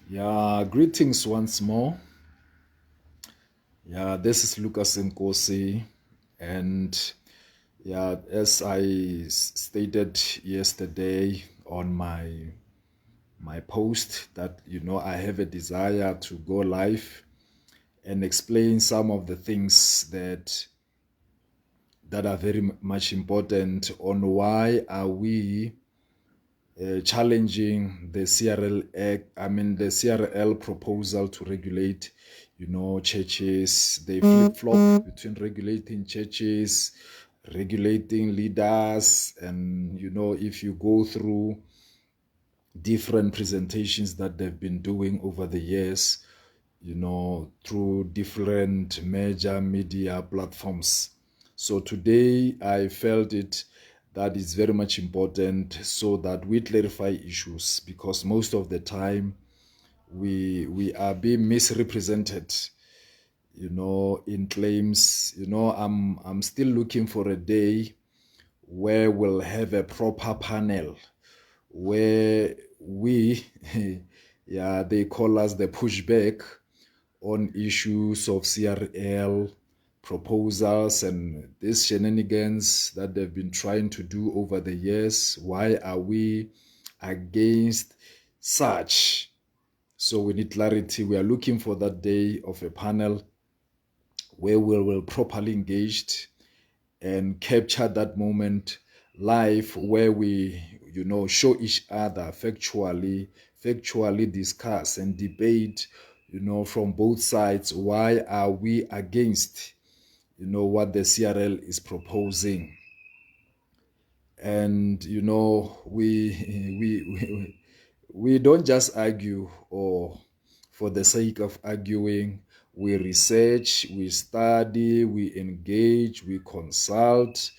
Yeah, greetings once more. Yeah, this is Lucas Nkosi. And yeah, as stated yesterday on my post that I have a desire to go live and explain some of the things that are very much important on why are we challenging the CRL Act, the CRL proposal to regulate, churches. They flip-flop between regulating churches, regulating leaders, and, if you go through different presentations that they've been doing over the years, through different major media platforms. So today I felt it that is very much important so that we clarify issues, because most of the time we are being misrepresented, in claims. I'm still looking for a day where we'll have a proper panel where we yeah, they call us the pushback on issues of CRL proposals and these shenanigans that they've been trying to do over the years. Why are we against such? So we need clarity. We are looking for that day of a panel where we will properly engaged and capture that moment live, where we show each other factually discuss and debate, from both sides, why are we against what the CRL is proposing. And we don't just argue or for the sake of arguing. We research, we study, we engage, we consult,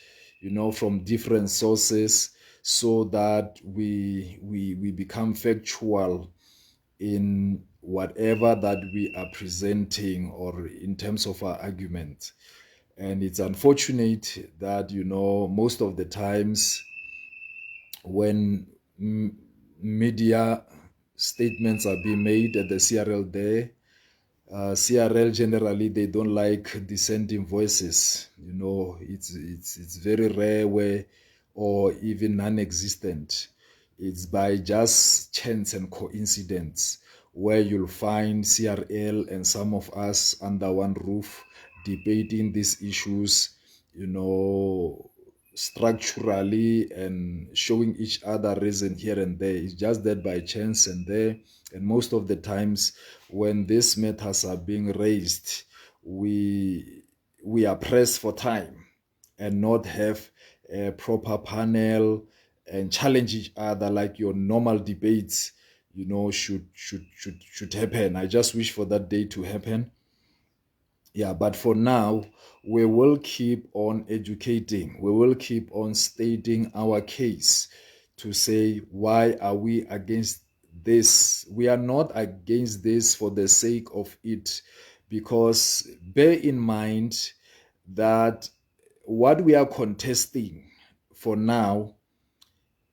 from different sources, so that we become factual in whatever that we are presenting or in terms of our argument. And it's unfortunate that, most of the times when media statements are being made at the CRL there, CRL generally, they don't like dissenting voices. It's very rare where, or even non-existent. It's by just chance and coincidence where you'll find CRL and some of us under one roof debating these issues, structurally, and showing each other reason here and there. It's just that by chance and there. And most of the times when these matters are being raised, we are pressed for time and not have a proper panel and challenge each other like your normal debates, should happen. I just wish for that day to happen. Yeah, but for now, we will keep on educating. We will keep on stating our case to say, why are we against this? We are not against this for the sake of it, because bear in mind that what we are contesting for now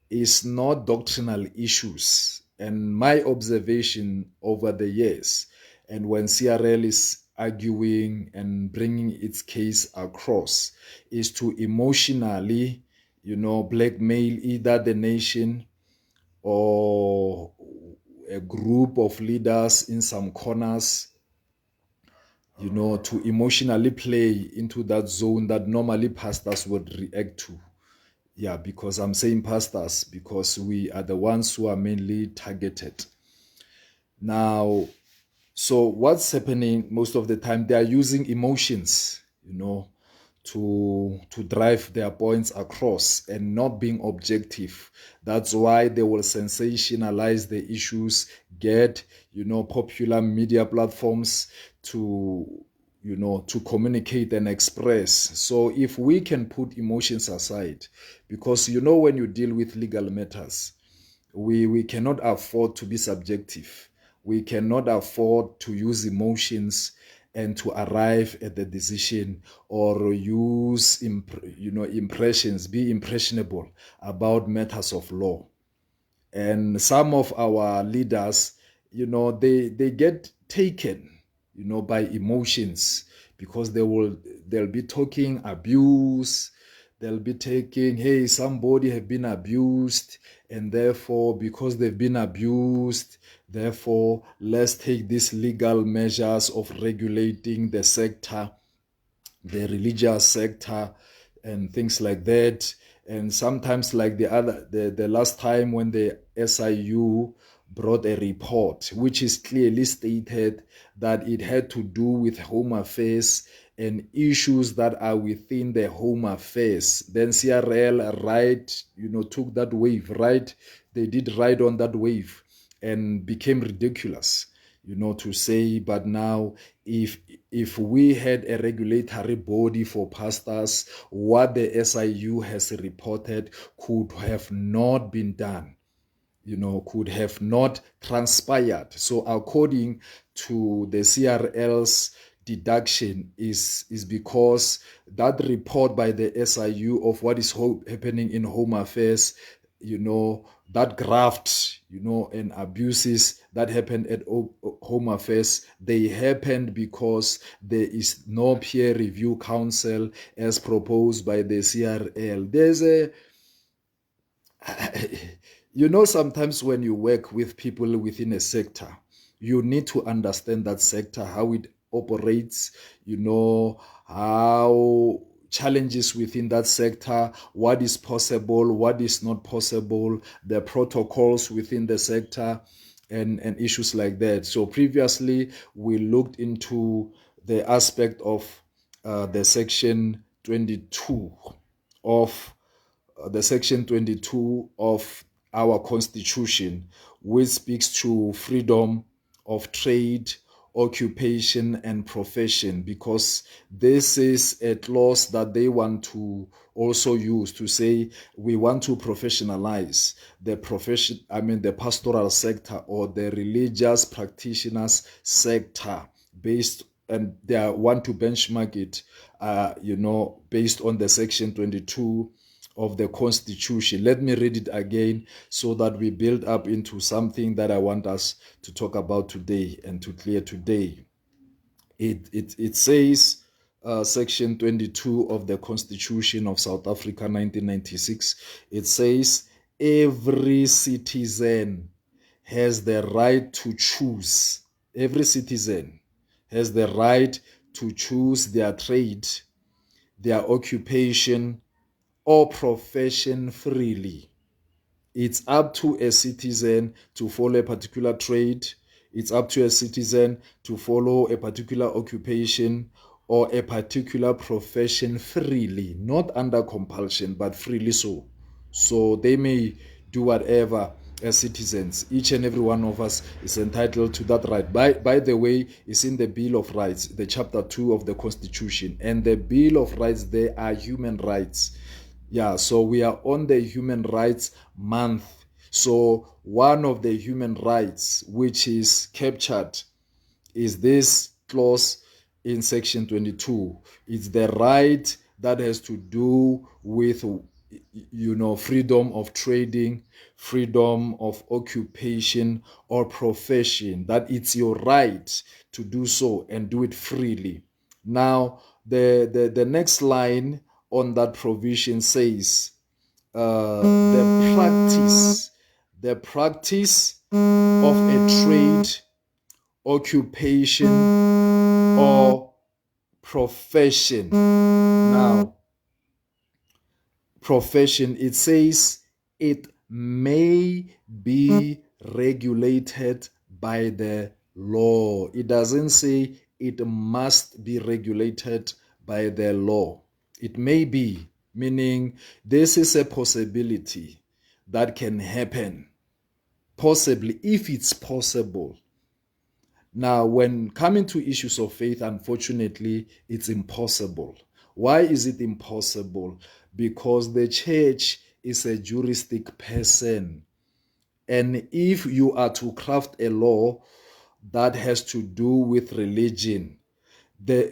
is not doctrinal issues. And my observation over the years, and when CRL is arguing and bringing its case across, is to emotionally, blackmail either the nation or a group of leaders in some corners, to emotionally play into that zone that normally pastors would react to. Yeah, because I'm saying pastors, because we are the ones who are mainly targeted. Now, so what's happening most of the time, they are using emotions, to drive their points across and not being objective. That's why they will sensationalize the issues, get, popular media platforms to to communicate and express. So if we can put emotions aside, because when you deal with legal matters, we cannot afford to be subjective. We cannot afford to use emotions and to arrive at the decision, or use impressions, be impressionable about matters of law. And some of our leaders, they get taken, by emotions, because they'll be talking abuse. They'll be taking, hey, somebody have been abused, and therefore, because they've been abused, therefore, let's take these legal measures of regulating the sector, the religious sector, and things like that. And sometimes, like the last time when the SIU brought a report which is clearly stated that it had to do with home affairs and issues that are within the home affairs, then CRL took that wave, right? They did ride on that wave and became ridiculous, to say. But now, if we had a regulatory body for pastors, what the SIU has reported could have not been done, could have not transpired. So according to the CRL's deduction is because that report by the SIU of what is happening in home affairs, that graft, and abuses that happened at home affairs, they happened because there is no peer review council as proposed by the CRL. There's a sometimes when you work with people within a sector, you need to understand that sector, how it operates, how challenges within that sector, what is possible, what is not possible, the protocols within the sector, and issues like that. So previously, we looked into the aspect of the section 22 of the section 22 of our constitution, which speaks to freedom of trade, occupation, and profession, because this is a clause that they want to also use to say we want to professionalize the profession, the pastoral sector or the religious practitioners sector, and they want to benchmark it, based on the section 22 of the Constitution. Let me read it again so that we build up into something that I want us to talk about today and to clear today. It says, Section 22 of the Constitution of South Africa 1996, it says, every citizen has the right to choose. Every citizen has the right to choose their trade, their occupation, or profession freely. It's up to a citizen to follow a particular trade. It's up to a citizen to follow a particular occupation or a particular profession freely, not under compulsion, but freely so. So they may do whatever as citizens. Each and every one of us is entitled to that right. By the way, it's in the Bill of Rights, the chapter 2 of the Constitution. And the Bill of Rights, they are human rights. Yeah, so we are on the Human Rights Month. So one of the human rights which is captured is this clause in section 22. It's the right that has to do with, freedom of trading, freedom of occupation or profession, that it's your right to do so and do it freely. Now, the next line on that provision says, the practice of a trade, occupation, or profession. Now, profession, it says it may be regulated by the law. It doesn't say it must be regulated by the law. It may be, meaning this is a possibility that can happen, possibly, if it's possible. Now, when coming to issues of faith, unfortunately, it's impossible. Why is it impossible? Because the church is a juristic person. And if you are to craft a law that has to do with religion,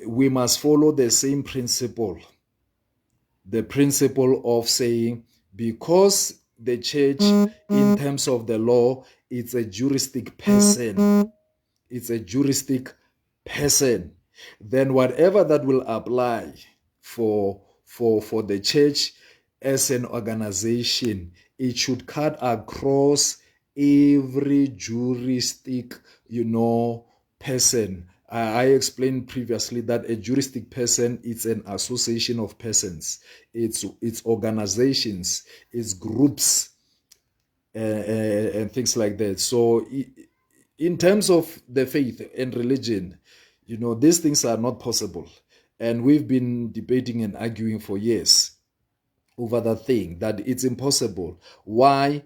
we must follow the same principle. The principle of saying, because the church, in terms of the law, it's a juristic person. It's a juristic person. Then whatever that will apply for the church as an organization, it should cut across every juristic, person. I explained previously that a juristic person is an association of persons. It's organizations, it's groups, and things like that. So in terms of the faith and religion, these things are not possible. And we've been debating and arguing for years over that thing, that it's impossible. Why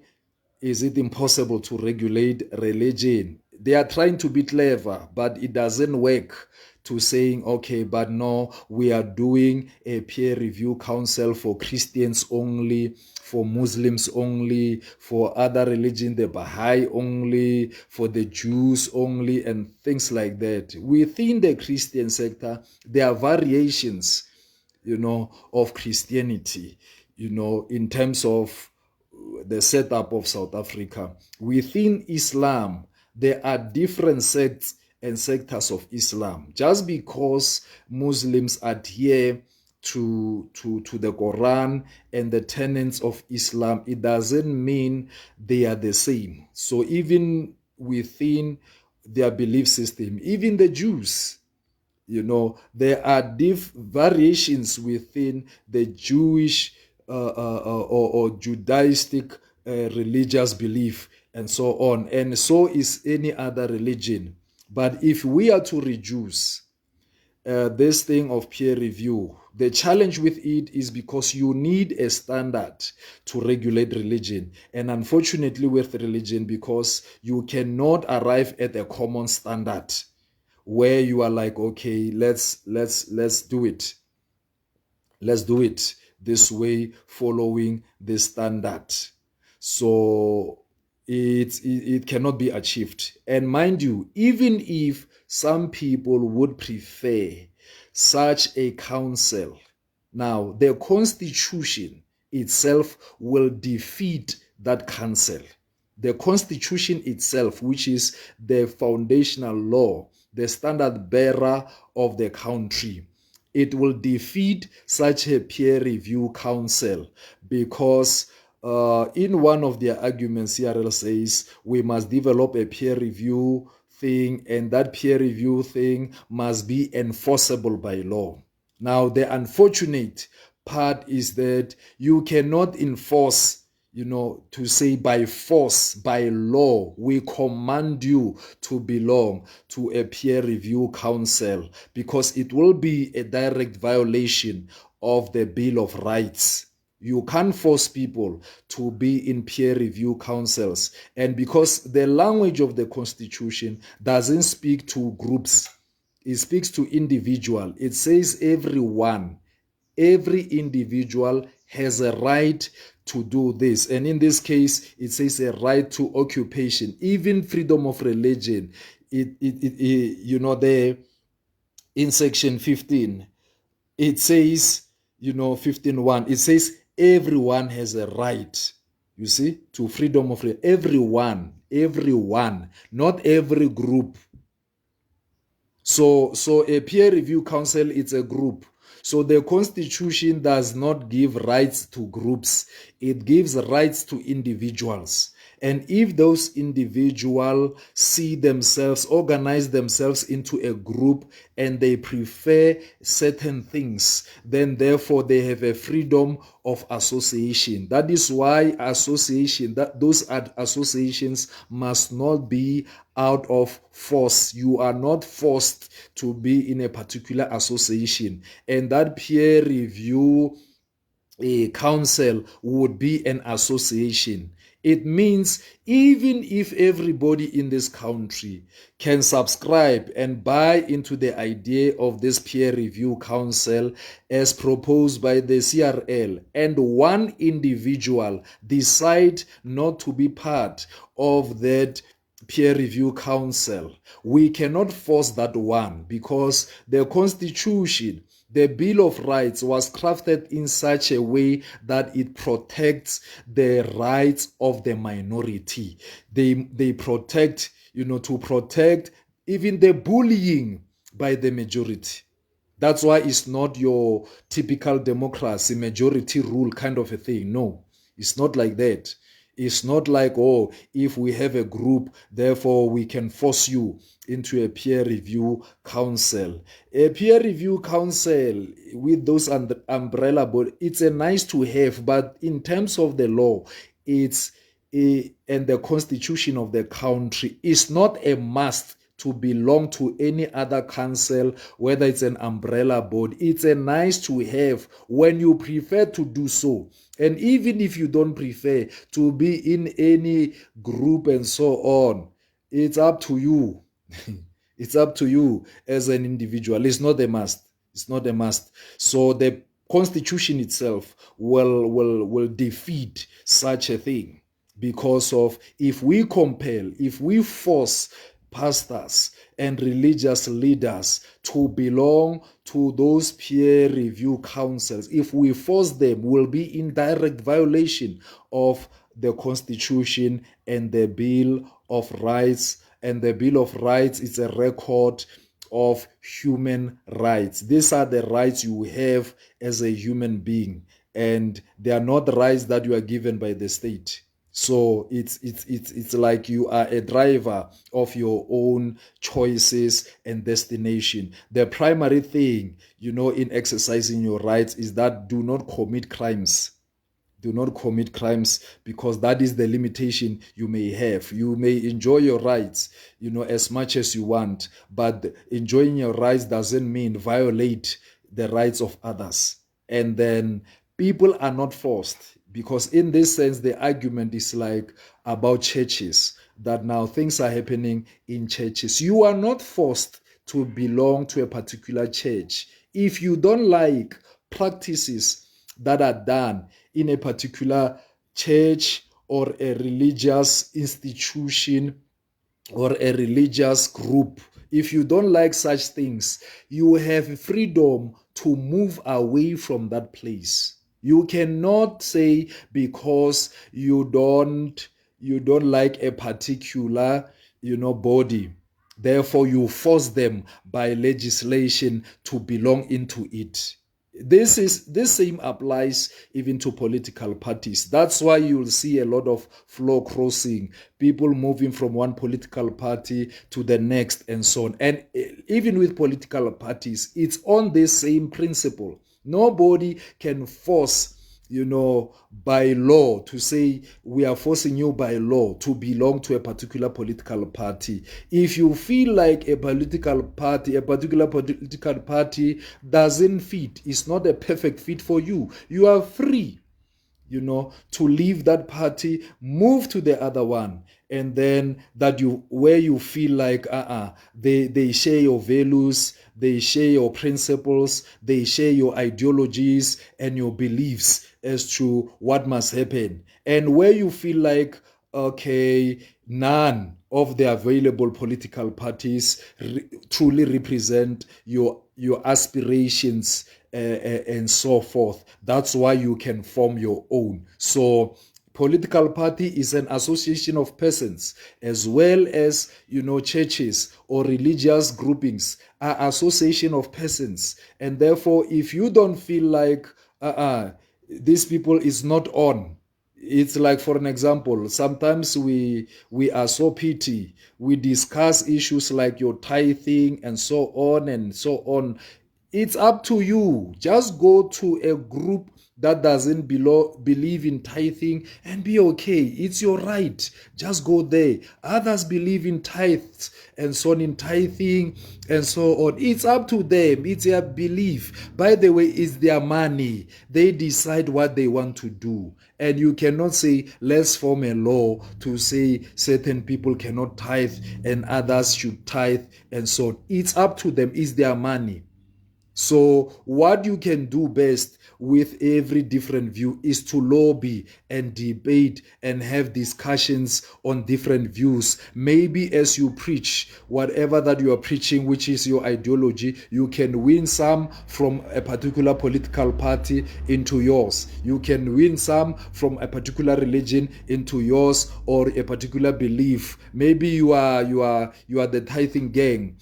is it impossible to regulate religion? They are trying to be clever, but it doesn't work to saying, okay, but no, we are doing a peer review council for Christians only, for Muslims only, for other religion, the Baha'i only, for the Jews only, and things like that. Within the Christian sector, there are variations, of Christianity, in terms of the setup of South Africa. Within Islam, there are different sects and sectors of Islam. Just because Muslims adhere to the Quran and the tenets of Islam, it doesn't mean they are the same. So even within their belief system, even the Jews, there are variations within the Jewish or Judaistic religious belief and so on. And so is any other religion. But if we are to reduce this thing of peer review, the challenge with it is because you need a standard to regulate religion. And unfortunately with religion, because you cannot arrive at a common standard where you are like, okay, let's do it. Let's do it this way, following this standard. So it cannot be achieved. And mind you, even if some people would prefer such a council, now the constitution itself will defeat that council. The constitution itself, which is the foundational law, the standard bearer of the country, it will defeat such a peer review council, because in one of their arguments, CRL says we must develop a peer review thing, and that peer review thing must be enforceable by law. Now, the unfortunate part is that you cannot enforce, to say by force, by law, we command you to belong to a peer review council, because it will be a direct violation of the Bill of Rights. You can't force people to be in peer review councils. And because the language of the Constitution doesn't speak to groups, it speaks to individual. It says every individual has a right to do this. And in this case, it says a right to occupation, even freedom of religion. There in section 15, it says, 15.1, it says everyone has a right, to freedom of religion. Everyone, not every group. So a peer review council, it's a group. So the Constitution does not give rights to groups. It gives rights to individuals. And if those individuals see themselves, organize themselves into a group, and they prefer certain things, then therefore they have a freedom of association. That is why those associations must not be out of force. You are not forced to be in a particular association. And that peer review council would be an association. It means even if everybody in this country can subscribe and buy into the idea of this peer review council as proposed by the CRL, and one individual decide not to be part of that peer review council, we cannot force that one, because the Constitution The Bill of Rights was crafted in such a way that it protects the rights of the minority. They protect, to protect even the bullying by the majority. That's why it's not your typical democracy, majority rule kind of a thing. No, it's not like that. It's not like, oh, if we have a group, therefore we can force you into a peer review council. A peer review council with those umbrella board, it's a nice to have, but in terms of the law, it's and the constitution of the country, is not a must to belong to any other council, whether it's an umbrella board. It's a nice to have when you prefer to do so. And even if you don't prefer to be in any group and so on, it's up to you. It's up to you as an individual. It's not a must. It's not a must. So the constitution itself will defeat such a thing, because of, if we compel, if we force pastors and religious leaders to belong to those peer review councils, if we force them, we'll be in direct violation of the Constitution and the Bill of Rights. And the Bill of Rights is a record of human rights. These are the rights you have as a human being, and they are not rights that you are given by the state. So it's like you are a driver of your own choices and destination. The primary thing, in exercising your rights is that do not commit crimes. Do not commit crimes, because that is the limitation you may have. You may enjoy your rights, as much as you want, but enjoying your rights doesn't mean violate the rights of others. And then people are not forced, because in this sense, the argument is like about churches, that now things are happening in churches. You are not forced to belong to a particular church. If you don't like practices that are done in a particular church or a religious institution or a religious group, if you don't like such things, you have freedom to move away from that place. You cannot say because you don't like a particular body, therefore you force them by legislation to belong into it. This same applies even to political parties. That's why you'll see a lot of floor crossing, people moving from one political party to the next and so on. And even with political parties, it's on the same principle. Nobody can force, by law, to say we are forcing you by law to belong to a particular political party. If you feel like a particular political party doesn't fit, it's not a perfect fit for you, you are free, to leave that party, move to the other one, and then where you feel like they share your values, they share your principles, they share your ideologies and your beliefs as to what must happen. And where you feel like, okay, none of the available political parties truly represent your aspirations and so forth, that's why you can form your own. So political party is an association of persons, as well as churches or religious groupings are association of persons. And therefore, if you don't feel like these people is not on, it's like, for an example, sometimes we are so petty, we discuss issues like your tithing and so on and so on. It's up to you. Just go to a group that doesn't believe in tithing and be okay. It's your right. Just go there. Others believe in tithes and so on, in tithing and so on. It's up to them. It's their belief. By the way, it's their money. They decide what they want to do. And you cannot say, let's form a law to say certain people cannot tithe and others should tithe and so on. It's up to them. It's their money. So what you can do best with every different view is to lobby and debate and have discussions on different views. Maybe as you preach, whatever that you are preaching, which is your ideology, you can win some from a particular political party into yours. You can win some from a particular religion into yours, or a particular belief. Maybe you are the tithing gang,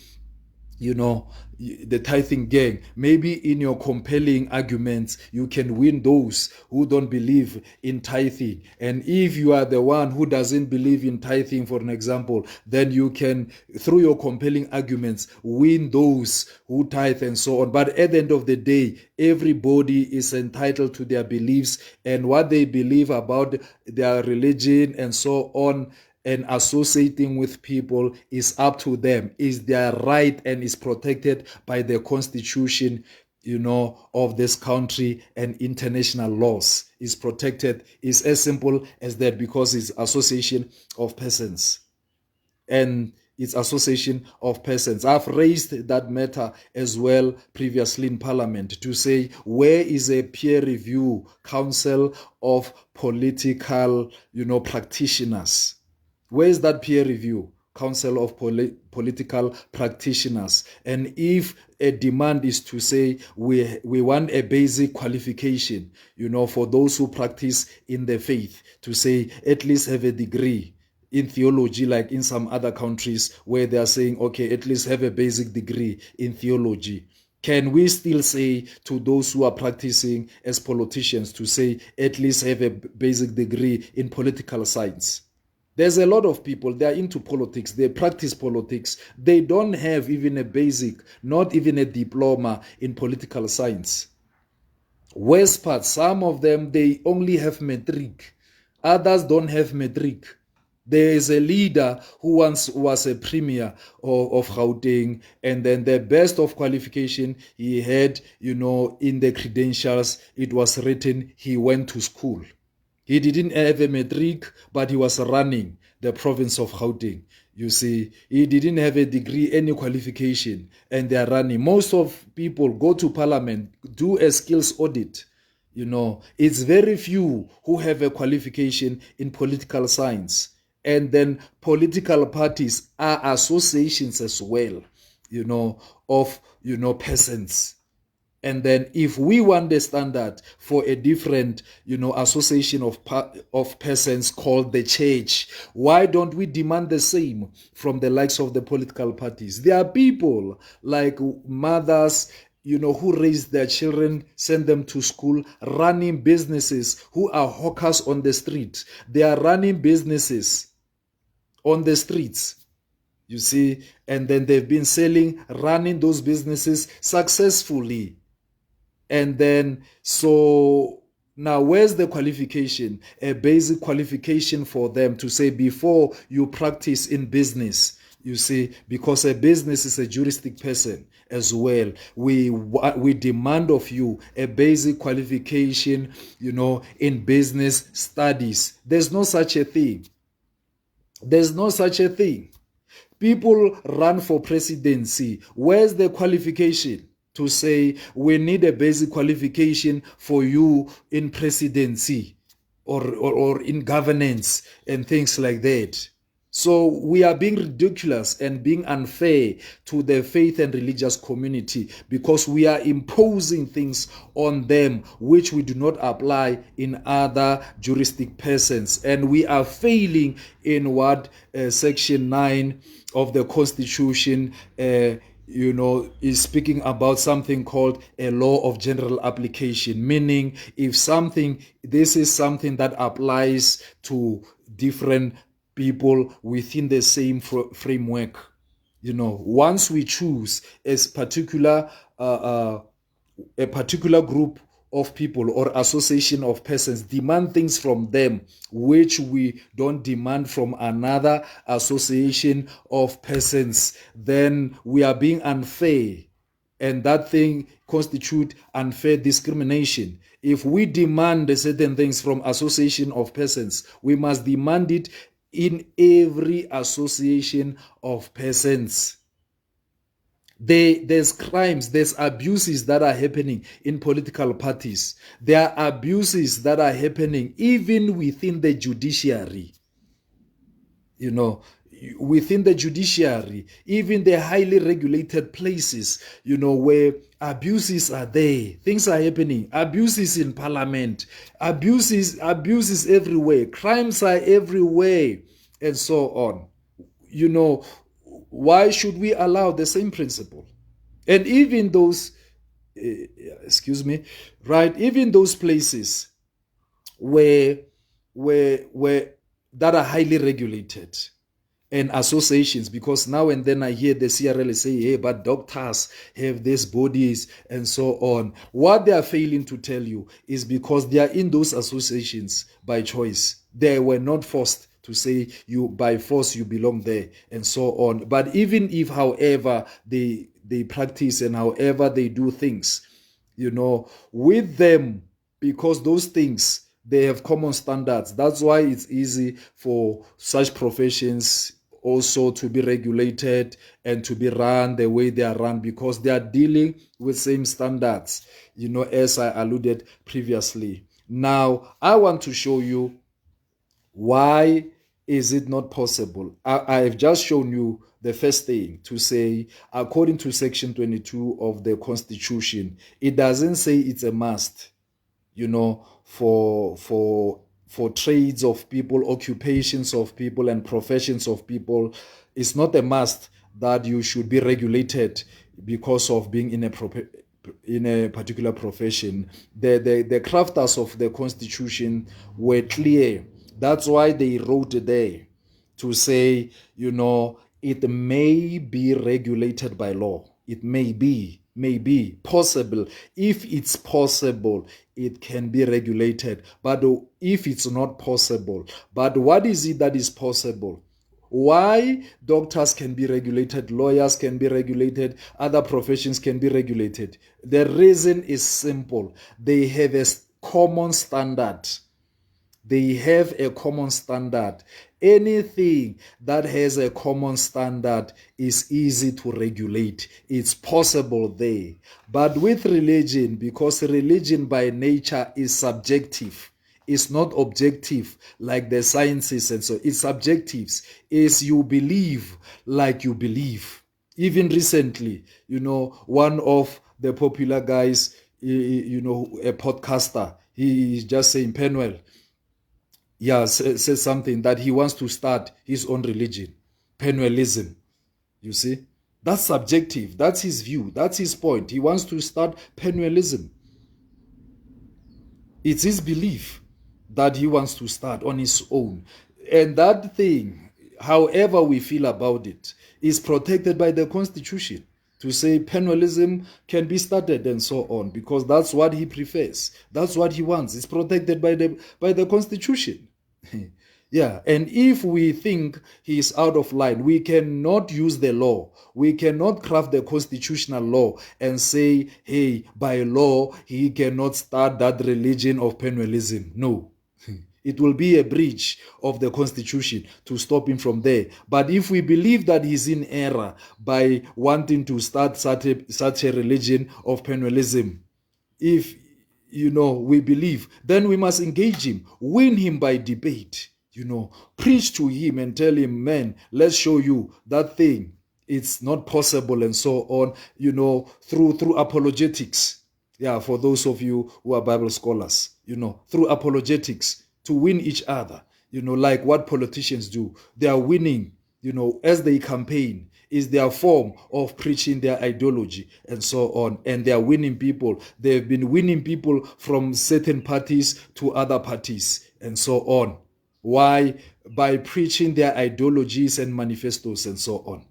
the tithing gang. Maybe in your compelling arguments you can win those who don't believe in tithing, and if you are the one who doesn't believe in tithing, for an example, then you can, through your compelling arguments, win those who tithe and so on. But at the end of the day, everybody is entitled to their beliefs, and what they believe about their religion and so on, and associating with people is up to them, is their right, and is protected by the constitution, of this country, and international laws is protected. Is as simple as that, because it's association of persons, and its association of persons. I've raised that matter as well previously in Parliament, to say, where is a peer review council of political, practitioners? Where is that peer review council of political practitioners? And if a demand is to say, we want a basic qualification, for those who practice in the faith, to say at least have a degree in theology, like in some other countries where they are saying, okay, at least have a basic degree in theology. Can we still say to those who are practicing as politicians, to say at least have a basic degree in political science? There's a lot of people, they are into politics, they practice politics, they don't have even a basic, not even a diploma in political science. Worst part, some of them, they only have matric. Others don't have matric. There is a leader who once was a premier of Gauteng, and then the best of qualification he had, in the credentials, it was written he went to school. He didn't have a matric, but he was running the province of Gauteng. You see, he didn't have a degree, any qualification, and they are running. Most of people go to parliament, do a skills audit. It's very few who have a qualification in political science. And then political parties are associations as well, of, persons. And then if we want the standard for a different, association of persons called the church, why don't we demand the same from the likes of the political parties? There are people like mothers, who raise their children, send them to school, running businesses, who are hawkers on the street. They are running businesses on the streets. You see, and then they've been running those businesses successfully. And then, so now where's the qualification? A basic qualification for them to say, before you practice in business, you see, because a business is a juristic person as well. We demand of you a basic qualification, in business studies. There's no such a thing. There's no such a thing. People run for presidency. Where's the qualification to say we need a basic qualification for you in presidency or in governance and things like that? So we are being ridiculous and being unfair to the faith and religious community, because we are imposing things on them which we do not apply in other juristic persons. And we are failing in what Section 9 of the Constitution is speaking about, something called a law of general application, meaning if this is something that applies to different people within the same framework. Once we choose a particular group of people or association of persons, demand things from them which we don't demand from another association of persons, then we are being unfair, and that thing constitutes unfair discrimination. If we demand certain things from association of persons, we must demand it in every association of persons. There's crimes, there's abuses that are happening in political parties. There are abuses that are happening even within the judiciary. Within the judiciary, even the highly regulated places, where abuses are there, things are happening, abuses in parliament, abuses everywhere, crimes are everywhere, and so on. Why should we allow the same principle? And even those, right, even those places where that are highly regulated, and associations, because now and then I hear the CRL say, hey, but doctors have these bodies and so on. What they are failing to tell you is because they are in those associations by choice. They were not forced to say you by force you belong there and so on. But even if, however, they practice and however they do things, with them, because those things, they have common standards. That's why it's easy for such professions also to be regulated and to be run the way they are run, because they are dealing with same standards, as I alluded previously. Now, I want to show you why is it not possible. I have just shown you the first thing, to say, according to Section 22 of the Constitution, it doesn't say it's a must, for trades of people, occupations of people, and professions of people. It's not a must that you should be regulated because of being in a particular profession. The crafters of the Constitution were clear. That's why they wrote there to say, it may be regulated by law. It may be possible. If it's possible, it can be regulated. But if it's not possible, but what is it that is possible? Why doctors can be regulated, lawyers can be regulated, other professions can be regulated? The reason is simple. They have a common standard. They have a common standard. Anything that has a common standard is easy to regulate. It's possible there. But with religion, because religion by nature is subjective, it's not objective like the sciences, and so it's subjective. Is you believe like you believe. Even recently, one of the popular guys, a podcaster, he is just saying, Penwell, says something that he wants to start his own religion, Penwellism. You see, that's subjective. That's his view. That's his point. He wants to start Penwellism. It's his belief that he wants to start on his own. And that thing, however we feel about it, is protected by the Constitution. To say Penwellism can be started and so on, because that's what he prefers. That's what he wants. It's protected by the Constitution. Yeah, and if we think he is out of line, we cannot use the law. We cannot craft the constitutional law and say, hey, by law, he cannot start that religion of Penwellism. No. It will be a breach of the Constitution to stop him from there. But if we believe that he's in error by wanting to start such a religion of Penwellism, if we believe, then we must engage him, win him by debate, preach to him and tell him, man, let's show you that thing. It's not possible and so on, through apologetics. Yeah, for those of you who are Bible scholars, through apologetics, to win each other, like what politicians do. They are winning, as they campaign, is their form of preaching their ideology and so on. And they are winning people. They've been winning people from certain parties to other parties and so on. Why? By preaching their ideologies and manifestos and so on.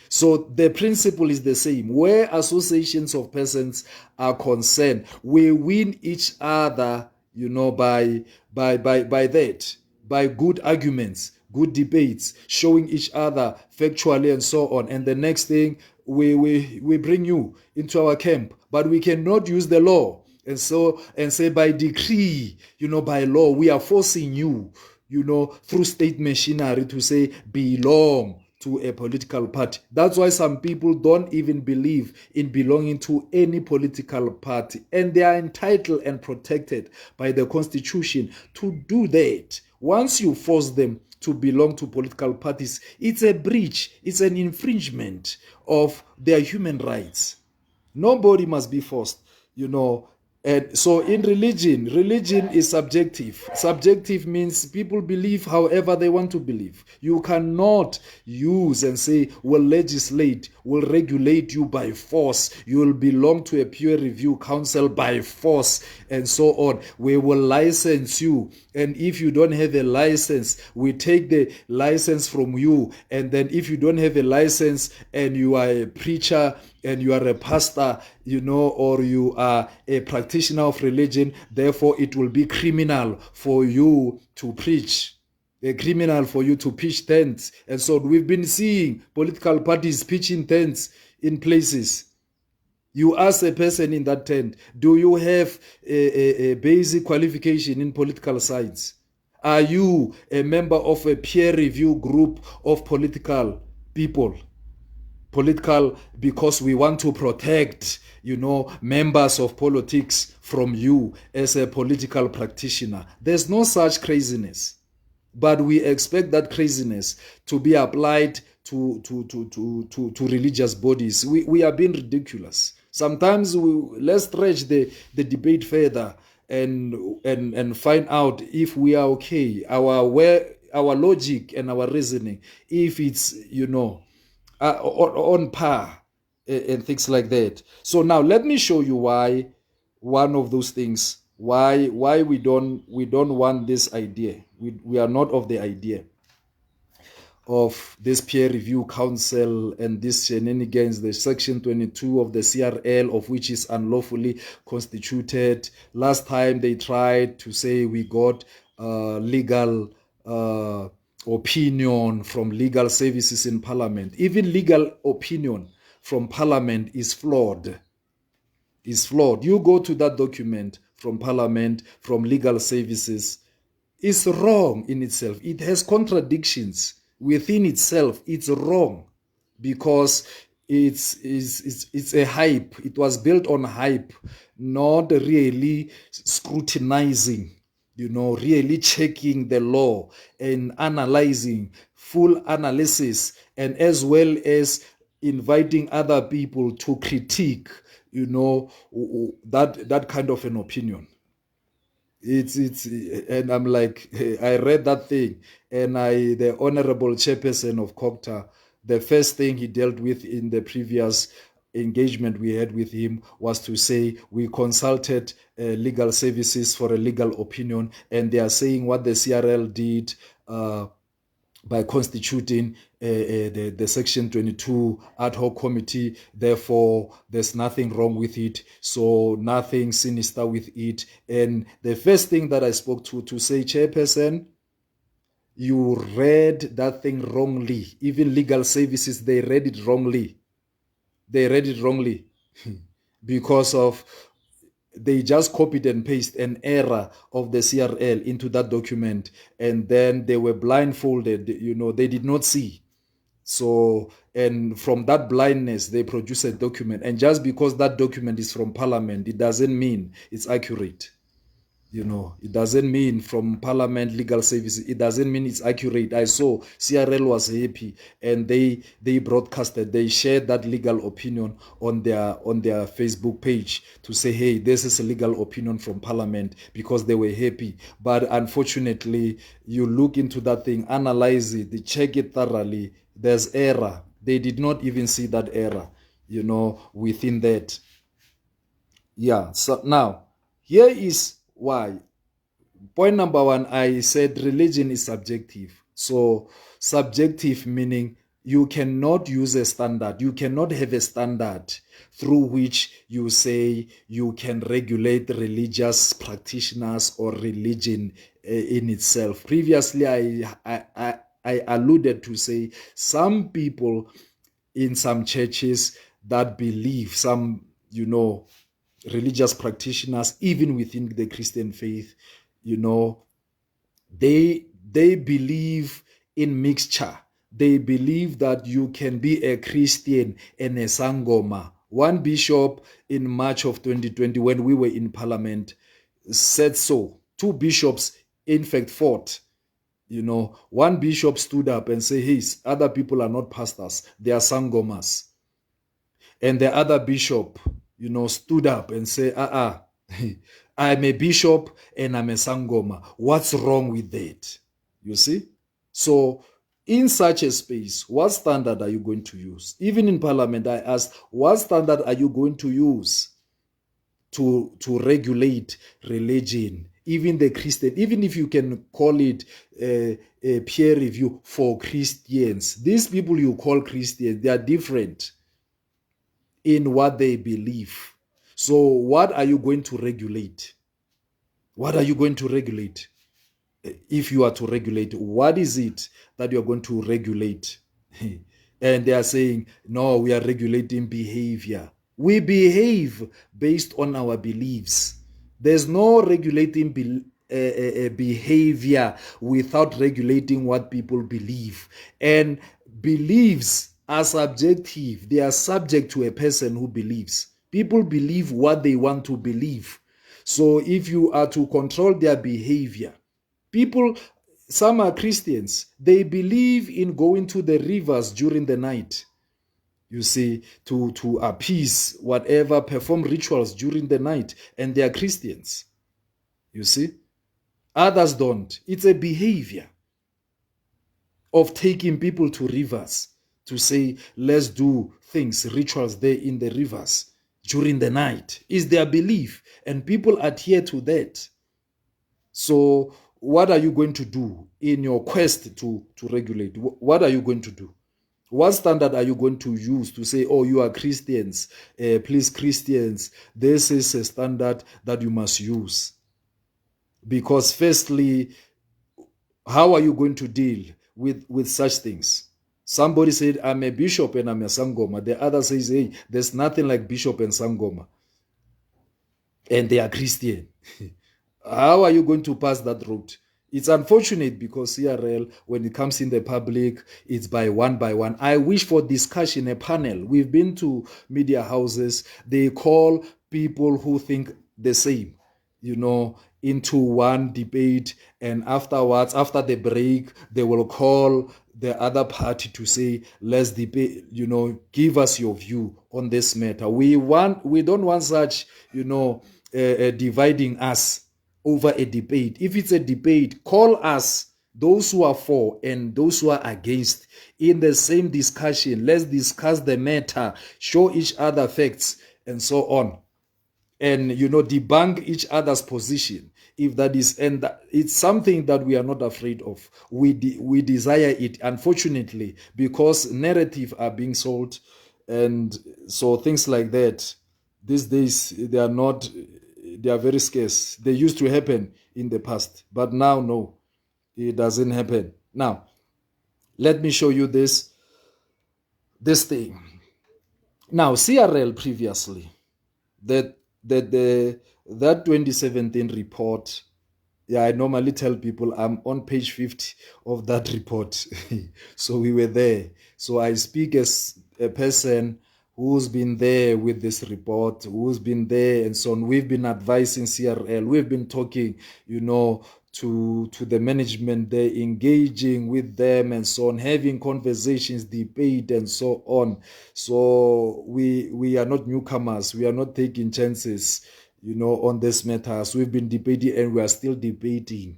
So the principle is the same. Where associations of persons are concerned, we win each other, by that, by good arguments, good debates, showing each other factually and so on. And the next thing, we bring you into our camp, but we cannot use the law and say by decree, by law, we are forcing you, through state machinery to say belong to a political party. That's why some people don't even believe in belonging to any political party, and they are entitled and protected by the Constitution to do that. Once you force them to belong to political parties, it's a breach, it's an infringement of their human rights. Nobody must be forced, you know. And so in religion is subjective. Subjective means people believe however they want to believe. You cannot use and say, we'll legislate, we'll regulate you by force. You will belong to a peer review council by force, and so on. We will license you. And if you don't have a license, we take the license from you. And then if you don't have a license and you are a preacher and you are a pastor, you know, or you are a practitioner of religion, therefore it will be criminal for you to preach, a criminal for you to pitch tents. And so we've been seeing political parties pitching tents in places. You ask a person in that tent, do you have a basic qualification in political science? Are you a member of a peer review group of political people? Political, because we want to protect, you know, members of politics from you as a political practitioner. There's no such craziness, but we expect that craziness to be applied to religious bodies. We are being ridiculous. Sometimes let's stretch the debate further and find out if we are okay, our logic and our reasoning, if it's, you know, on par and things like that. So now let me show you why one of those things, why we don't want this idea. We are not of the idea of this peer review council and this shenanigans, the section 22 of the CRL, of which is unlawfully constituted. Last time they tried to say we got legal opinion from legal services in parliament. Even legal opinion from parliament is flawed. You go to that document from parliament, from legal services, it's wrong in itself. It has contradictions within itself. It's wrong because it's a hype. It was built on hype, not really scrutinizing, you know, really checking the law and analyzing, full analysis, and as well as inviting other people to critique, you know, that kind of an opinion. It's and I'm like, I read that thing, and the honorable chairperson of COCTA, the first thing he dealt with in the previous engagement we had with him was to say we consulted legal services for a legal opinion, and they are saying what the CRL did by constituting the Section 22 ad hoc committee. Therefore, there's nothing wrong with it, so nothing sinister with it. And the first thing that I spoke to say, chairperson, you read that thing wrongly. Even legal services, they read it wrongly. Because of they just copied and pasted an error of the CRL into that document, and then they were blindfolded, you know, they did not see. So, and from that blindness, they produce a document. And just because that document is from parliament, it doesn't mean it's accurate. You know, it doesn't mean from parliament legal services, it doesn't mean it's accurate. I saw CRL was happy, and they broadcasted, they shared that legal opinion on their Facebook page to say, hey, this is a legal opinion from parliament, because they were happy. But unfortunately, you look into that thing, analyze it, check it thoroughly, there's error. They did not even see that error, you know, within that. Yeah, so now here is why. Point number one, I said religion is subjective. So subjective meaning you cannot use a standard. You cannot have a standard through which you say you can regulate religious practitioners or religion in itself. Previously, I alluded to say some people in some churches that believe, some, you know, religious practitioners, even within the Christian faith, you know, they believe in mixture. they believe that you can be a Christian and a Sangoma. One bishop in March of 2020, when we were in parliament, said so. Two bishops, in fact, fought. One bishop stood up and said, hey, other people are not pastors, they are Sangomas. And the other bishop, stood up and said, I'm a bishop and I'm a Sangoma. What's wrong with that? You see? So in such a space, what standard are you going to use? Even in parliament, I asked, what standard are you going to use to regulate religion? Even the Christian, even if you can call it a peer review for Christians, these people you call Christians, they are different in what they believe. So what are you going to regulate? What are you going to regulate? If you are to regulate, what is it that you're going to regulate? And they are saying, no, we are regulating behavior. We behave based on our beliefs. There's no regulating behavior without regulating what people believe. And beliefs are subjective. They are subject to a person who believes. People believe what they want to believe. So if you are to control their behavior, people, some are Christians, they believe in going to the rivers during the night, you see, to appease whatever, perform rituals during the night, and they are Christians, you see. Others don't. It's a behavior of taking people to rivers to say, let's do things, rituals there in the rivers during the night. Is their belief, and people adhere to that. So what are you going to do in your quest to regulate? What are you going to do? What standard are you going to use to say, oh, you are Christians, please, Christians, this is a standard that you must use? Because firstly, how are you going to deal with such things? Somebody said, I'm a bishop and I'm a Sangoma. The other says, hey, there's nothing like bishop and Sangoma. And they are Christian. How are you going to pass that route? It's unfortunate because CRL, when it comes in the public, it's by one. I wish for discussion, a panel. We've been to media houses. They call people who think the same, into one debate. And afterwards, after the break, they will call the other party to say, let's debate, give us your view on this matter. We don't want such, dividing us over a debate. If it's a debate, call us, those who are for and those who are against, in the same discussion. Let's discuss the matter, show each other facts, and so on. And, debunk each other's position. If that is, and it's something that we are not afraid of. We desire it, unfortunately, because narrative are being sold. And so things like that, these days, they are very scarce. They used to happen in the past, but now, no, it doesn't happen. Now, let me show you this thing. Now, CRL previously, that 2017 report, I normally tell people I'm on page 50 of that report. So we were there. So I speak as a person who's been there with this report, who's been there and so on. We've been advising CRL. We've been talking, to the management there, engaging with them and so on, having conversations, debate and so on. So we are not newcomers. We are not taking chances, on this matters. We've been debating and we are still debating.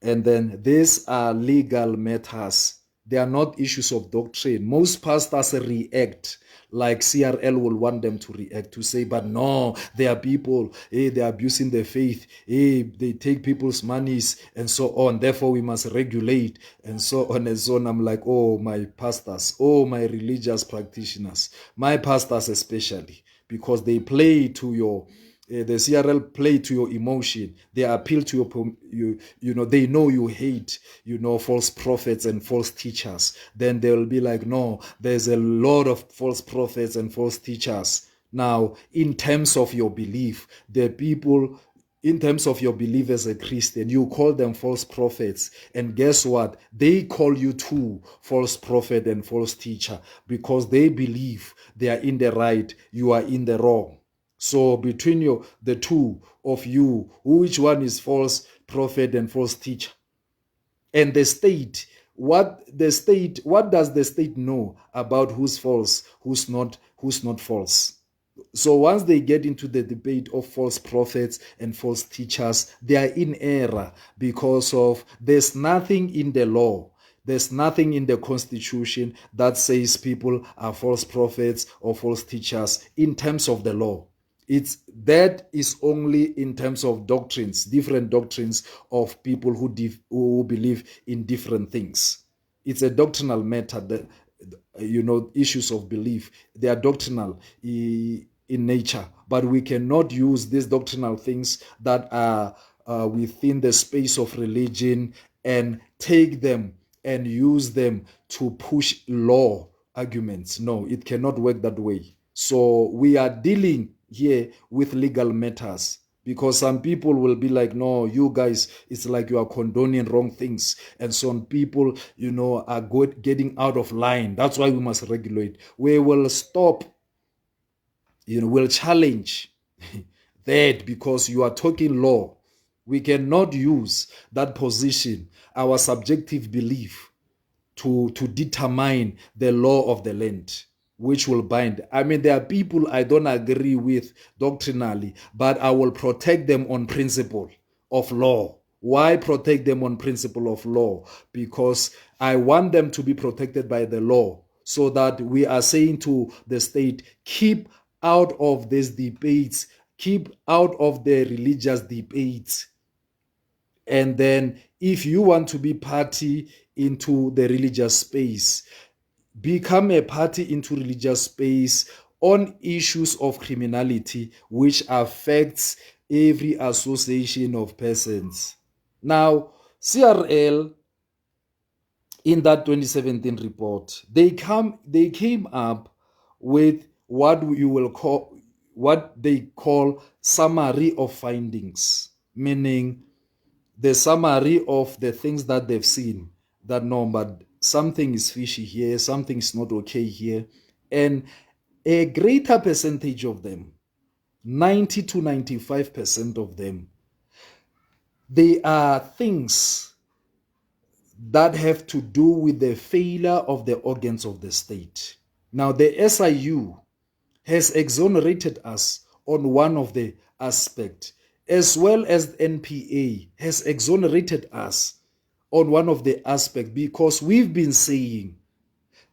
And then these are legal matters. They are not issues of doctrine. Most pastors react like CRL will want them to react, to say, but no, they are people, they are abusing their faith, they take people's monies and so on, therefore we must regulate and so on and so on. I'm like, oh, my pastors, oh, my religious practitioners, my pastors especially, because they play to your the CRL play to your emotion. They appeal to they know you hate, false prophets and false teachers. Then they'll be like, no, there's a lot of false prophets and false teachers. Now, in terms of your belief, the people in terms of your belief as a Christian, you call them false prophets. And guess what? They call you too false prophet and false teacher because they believe they are in the right, you are in the wrong. So between the two of you, which one is false prophet and false teacher? And the state, what does the state know about who's false, who's not false? So once they get into the debate of false prophets and false teachers, they are in error because of there's nothing in the law, there's nothing in the constitution that says people are false prophets or false teachers in terms of the law. It's that is only in terms of doctrines, different doctrines of people who believe in different things. It's a doctrinal matter that, issues of belief, they are doctrinal in nature, but we cannot use these doctrinal things that are within the space of religion and take them and use them to push law arguments. No, it cannot work that way. So we are dealing here with legal matters, because some people will be like, no, you guys, it's like you are condoning wrong things. And some people, are getting out of line. That's why we must regulate. We will stop, we'll challenge that because you are talking law. We cannot use that position, our subjective belief, to determine the law of the land, which will bind. I mean, there are people I don't agree with doctrinally, but I will protect them on principle of law. Why protect them on principle of law? Because I want them to be protected by the law, so that we are saying to the state, keep out of these debates, keep out of the religious debates. And then if you want to be party into the religious space, become a party into religious space on issues of criminality which affects every association of persons. Now, CRL, in that 2017 report, they came up with what they call summary of findings, meaning the summary of the things that they've seen, that no, but something is fishy here, something is not okay here. And a greater percentage of them, 90 to 95% of them, they are things that have to do with the failure of the organs of the state. Now, the SIU has exonerated us on one of the aspects, as well as NPA has exonerated us on one of the aspects, because we've been saying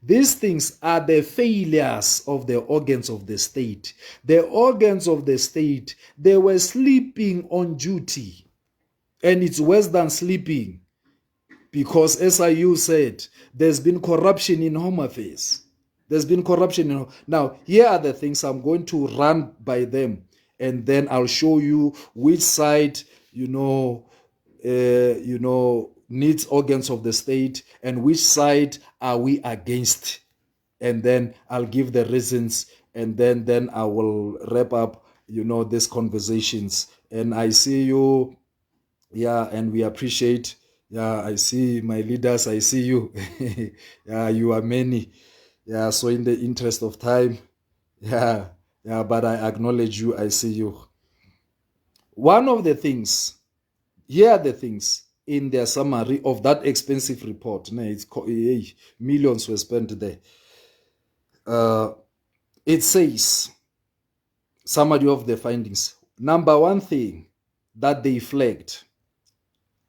these things are the failures of the organs of the state. The organs of the state, they were sleeping on duty. And it's worse than sleeping, because SIU said there's been corruption in Home Affairs. There's been corruption. Now, here are the things I'm going to run by them, and then I'll show you which side, needs organs of the state and which side are we against. And then I'll give the reasons, and then I will wrap up, these conversations. And I see you, and we appreciate. I see my leaders, I see you. You are many. So in the interest of time, but I acknowledge you, I see you. One of the things, here are the things in their summary of that expensive report. Millions were spent there. It says, summary of the findings. Number one thing that they flagged,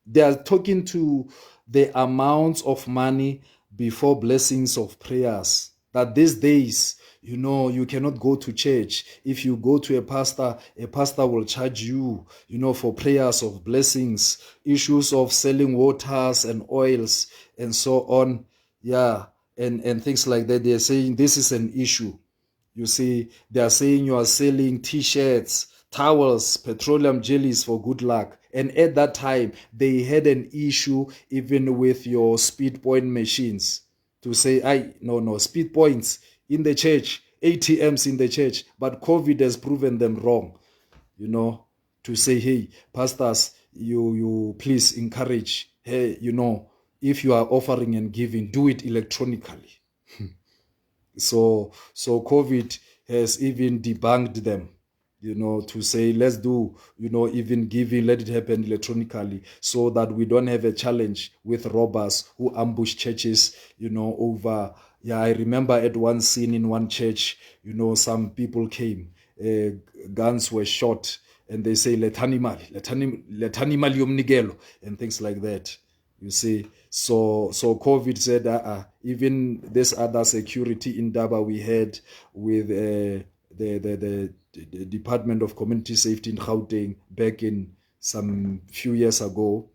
they are talking to the amounts of money before blessings of prayers. That these days, you cannot go to church. If you go to a pastor will charge you, for prayers of blessings, issues of selling waters and oils and so on. And things like that. They're saying this is an issue. You see, they are saying you are selling t-shirts, towels, petroleum jellies for good luck. And at that time, they had an issue even with your speed point machines to say, no, speed points in the church, ATMs in the church. But COVID has proven them wrong, to to say, hey, pastors, you please encourage, hey, if you are offering and giving, do it electronically. So COVID has even debunked them, to say, let's do, even giving, let it happen electronically, so that we don't have a challenge with robbers who ambush churches, over. Yeah, I remember at one scene in one church, some people came, guns were shot, and they say, lethani mali yomnikelo, and things like that. You see, so COVID said, even this other security in Daba we had with the Department of Community Safety in Gauteng back in some few years ago,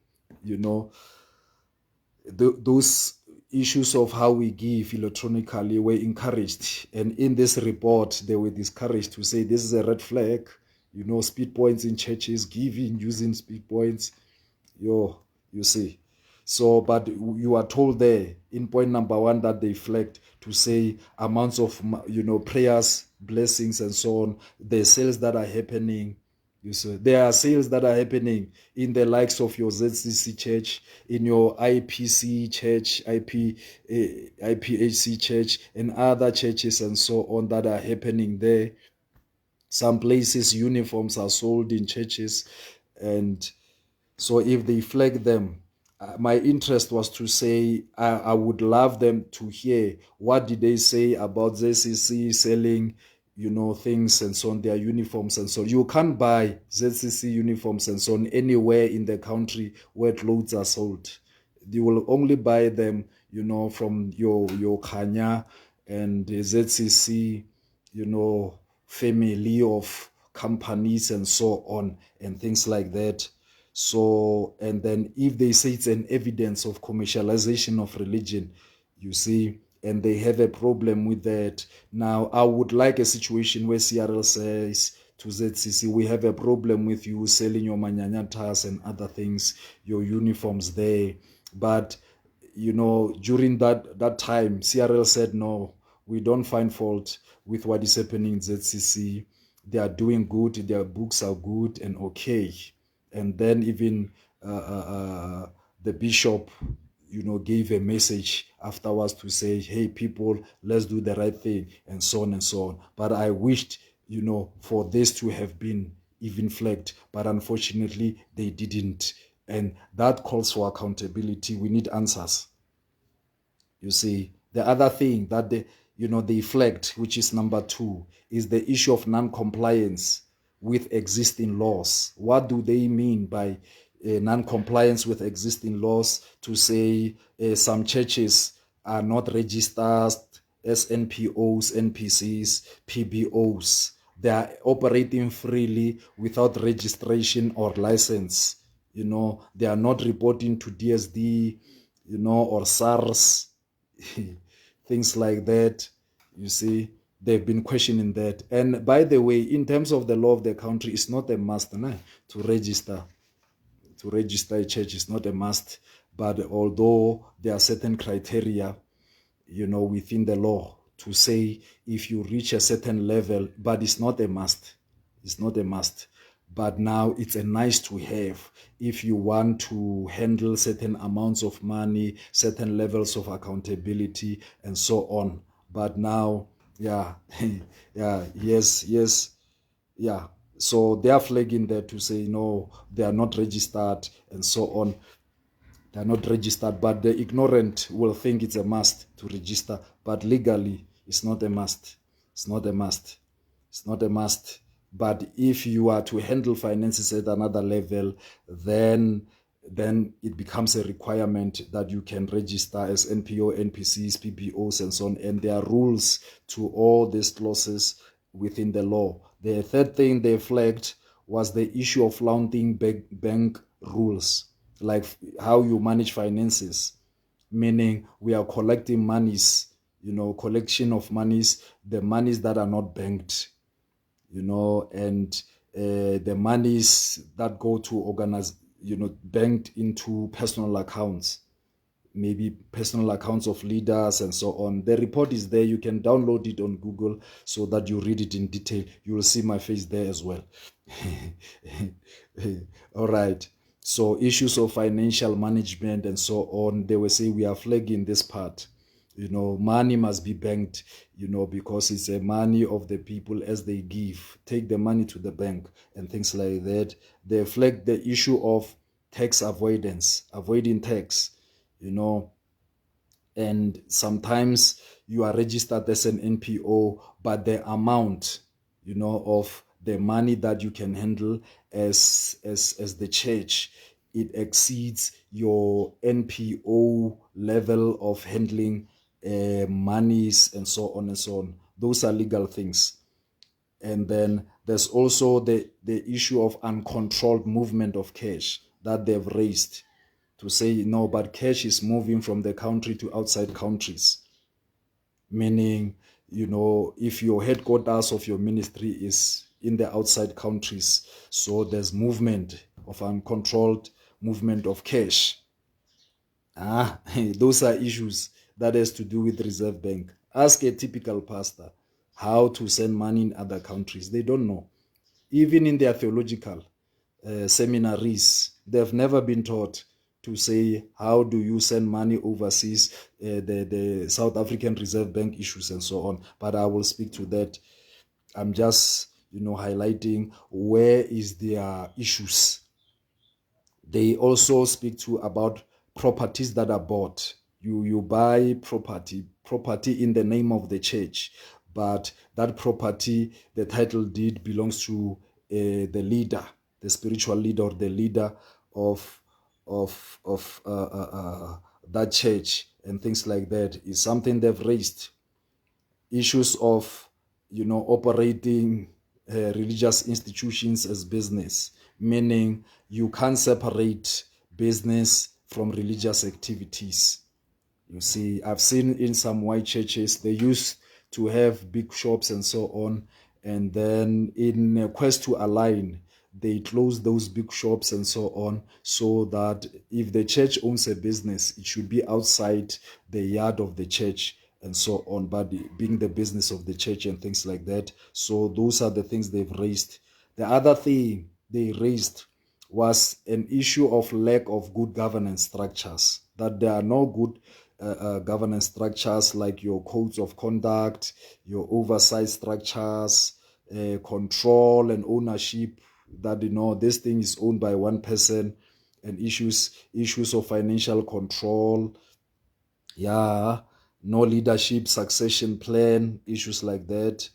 those issues of how we give electronically were encouraged. And in this report, they were discouraged to say this is a red flag, speed points in churches, giving using speed points. You see. So, but you are told there in point number 1 that they flagged to say amounts of, prayers, blessings, and so on, the sales that are happening. You see, there are sales that are happening in the likes of your ZCC church, in your IPC church, IPHC church, and other churches and so on that are happening there. Some places uniforms are sold in churches, and so if they flag them, my interest was to say I would love them to hear what did they say about ZCC selling, things and so on, their uniforms and so on. You can't buy ZCC uniforms and so on anywhere in the country where clothes are sold. You will only buy them, from your Kanya and ZCC, family of companies and so on and things like that. So, and then if they say it's an evidence of commercialization of religion, you see, and they have a problem with that. Now, I would like a situation where CRL says to ZCC, we have a problem with you selling your manyanyatas and other things, your uniforms there. But, during that time, CRL said, no, we don't find fault with what is happening in ZCC. They are doing good, their books are good and okay. And then even the bishop, gave a message afterwards to say, hey, people, let's do the right thing, and so on and so on. But I wished, for this to have been even flagged, but unfortunately they didn't. And that calls for accountability. We need answers. You see, the other thing that they flagged, which is number 2, is the issue of non-compliance with existing laws. What do they mean by non-compliance with existing laws? To say some churches are not registered as NPOs, NPCs, PBOs. They are operating freely without registration or license. They are not reporting to DSD, or SARS, things like that. You see, they've been questioning that. And by the way, in terms of the law of the country, it's not a must to register. To register a church is not a must. But although there are certain criteria, within the law to say if you reach a certain level, but it's not a must. It's not a must. But now it's a nice to have if you want to handle certain amounts of money, certain levels of accountability, and so on. But now, yeah, yes. Yeah. So they are flagging there to say, no, they are not registered and so on. They are not registered, but the ignorant will think it's a must to register. But legally, it's not a must. It's not a must. It's not a must. But if you are to handle finances at another level, then it becomes a requirement that you can register as NPO, NPCs, PPOs, and so on. And there are rules to all these clauses within the law. The third thing they flagged was the issue of flaunting bank rules, like how you manage finances, meaning we are collecting monies, collection of monies, the monies that are not banked, and the monies that go to organize, banked into personal accounts. maybe personal accounts of leaders and so on. The report is there. You can download it on Google so that you read it in detail. You will see my face there as well. All right. So issues of financial management and so on, they will say we are flagging this part. Money must be banked, because it's the money of the people as they give. Take the money to the bank and things like that. They flag the issue of tax avoidance, avoiding tax, and sometimes you are registered as an NPO, but the amount, of the money that you can handle as the church, it exceeds your NPO level of handling monies and so on and so on. Those are legal things. And then there's also the issue of uncontrolled movement of cash that they've raised to say, no, but cash is moving from the country to outside countries. Meaning, if your headquarters of your ministry is in the outside countries, so there's movement of uncontrolled movement of cash. Those are issues that has to do with Reserve Bank. Ask a typical pastor how to send money in other countries. They don't know. Even in their theological seminaries, they've never been taught to say, how do you send money overseas, the South African Reserve Bank issues and so on. But I will speak to that. I'm just, highlighting where is their issues. They also speak to about properties that are bought. You buy property in the name of the church, but that property, the title deed belongs to the leader, the spiritual leader, or the leader of that church, and things like that is something they've raised. Issues of operating religious institutions as business, meaning you can't separate business from religious activities. You see, I've seen in some white churches, they used to have big shops and so on, and then in a quest to align, they close those big shops and so on, so that if the church owns a business, it should be outside the yard of the church and so on, but being the business of the church and things like that. So those are the things they've raised. The other thing they raised was an issue of lack of good governance structures, that there are no good governance structures like your codes of conduct, your oversight structures, control and ownership, that this thing is owned by one person, and issues of financial control, no leadership succession plan, issues like that.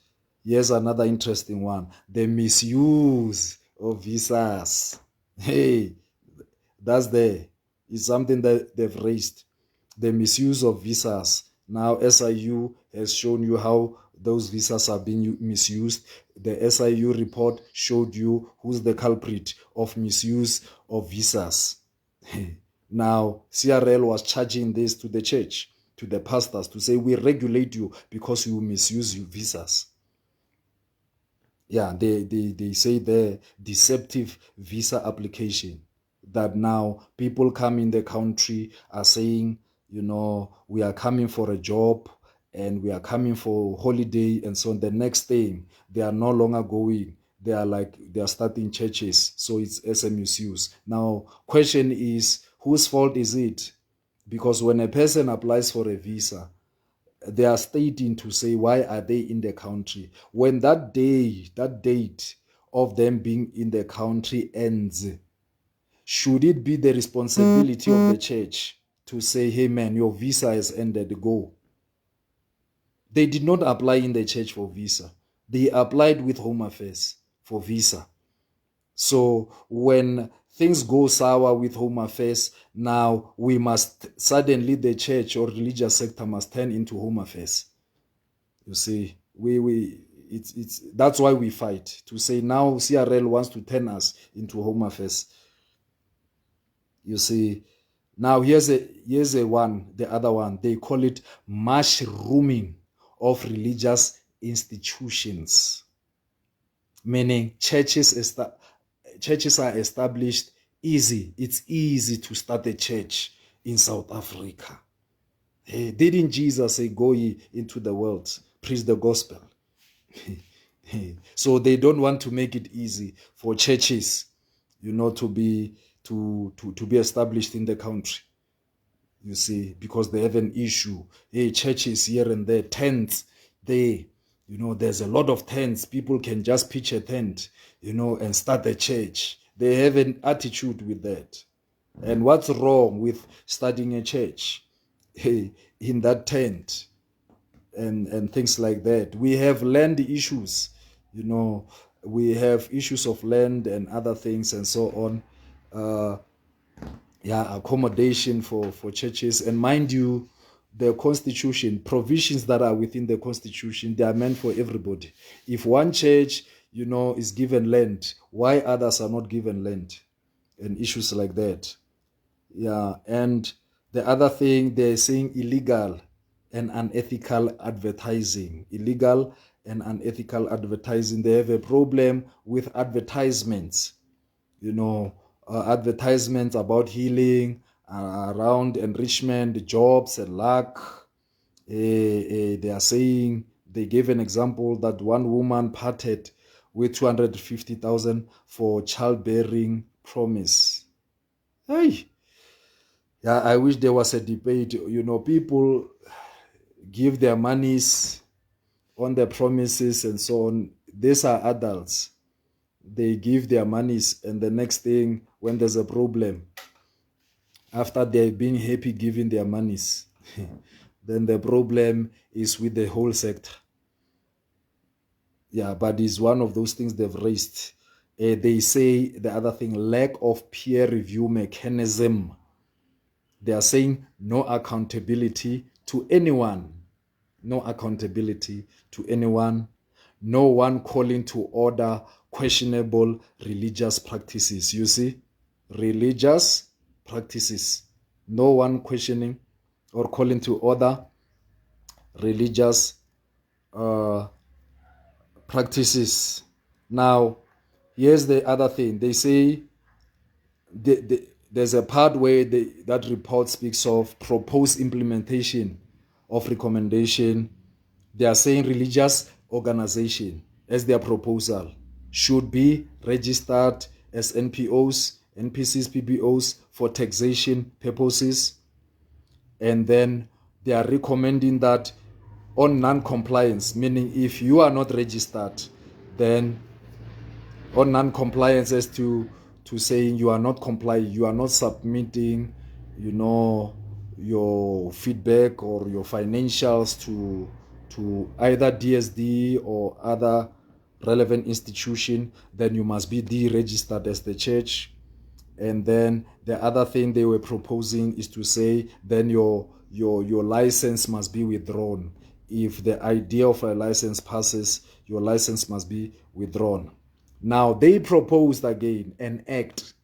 Here's another interesting one: the misuse of visas. Hey, it's something that they've raised. The misuse of visas. Now SIU has shown you how those visas are being misused. The SIU report showed you who's the culprit of misuse of visas. Now CRL was charging this to the church, to the pastors, to say, we regulate you because you misuse your visas. They say the deceptive visa application, that now people come in the country are saying, we are coming for a job and we are coming for holiday and so on. The next thing, they are no longer going. They are starting churches. So it's SMUs. Now, question is, whose fault is it? Because when a person applies for a visa, they are stating to say, why are they in the country? When that date of them being in the country ends, should it be the responsibility of the church to say, hey man, your visa has ended, go? They did not apply in the church for visa. They applied with Home Affairs for visa. So when things go sour with Home Affairs, now suddenly the church or religious sector must turn into Home Affairs. You see, that's why we fight, to say now CRL wants to turn us into Home Affairs. You see, now here's the other one. They call it mushrooming of religious institutions, meaning churches are established easy. It's easy to start a church. in South Africa. Hey, didn't Jesus say, go ye into the world, preach the gospel? So they don't want to make it easy for churches, to be established in the country. You see, because they have an issue. Hey, churches here and there, tents, there's a lot of tents. People can just pitch a tent, and start a church. They have an attitude with that. And what's wrong with starting a church, hey, in that tent and things like that? We have land issues, we have issues of land and other things and so on. Accommodation for churches. And mind you, the constitution, provisions that are within the constitution, they are meant for everybody. If one church, is given land, why others are not given land? And issues like that. Yeah, and the other thing, they're saying illegal and unethical advertising. Illegal and unethical advertising. They have a problem with advertisements. Advertisements about healing, around enrichment, jobs and luck. They are saying, they gave an example that one woman parted with 250,000 for childbearing promise. Hey, yeah, I wish there was a debate. People give their monies on their promises and so on. These are adults. They give their monies, and the next thing, when there's a problem, after they've been happy giving their monies, then the problem is with the whole sector. Yeah, but it's one of those things they've raised. They say the other thing, lack of peer review mechanism. They are saying no accountability to anyone. No accountability to anyone. No one calling to order questionable religious practices. You see, religious practices. No one questioning or calling to order religious practices. Now, here's the other thing. They say there's a part where that report speaks of proposed implementation of recommendation. They are saying religious organization, as their proposal, should be registered as NPOs, NPCs, PBOs for taxation purposes. And then they are recommending that on non-compliance, meaning if you are not registered, then on non-compliance as to saying you are not complying, you are not submitting, your feedback or your financials to either DSD or other relevant institution, then you must be deregistered as the church. And then the other thing they were proposing is to say then your license must be withdrawn. If the idea of a license passes, your license must be withdrawn. Now they proposed again an act.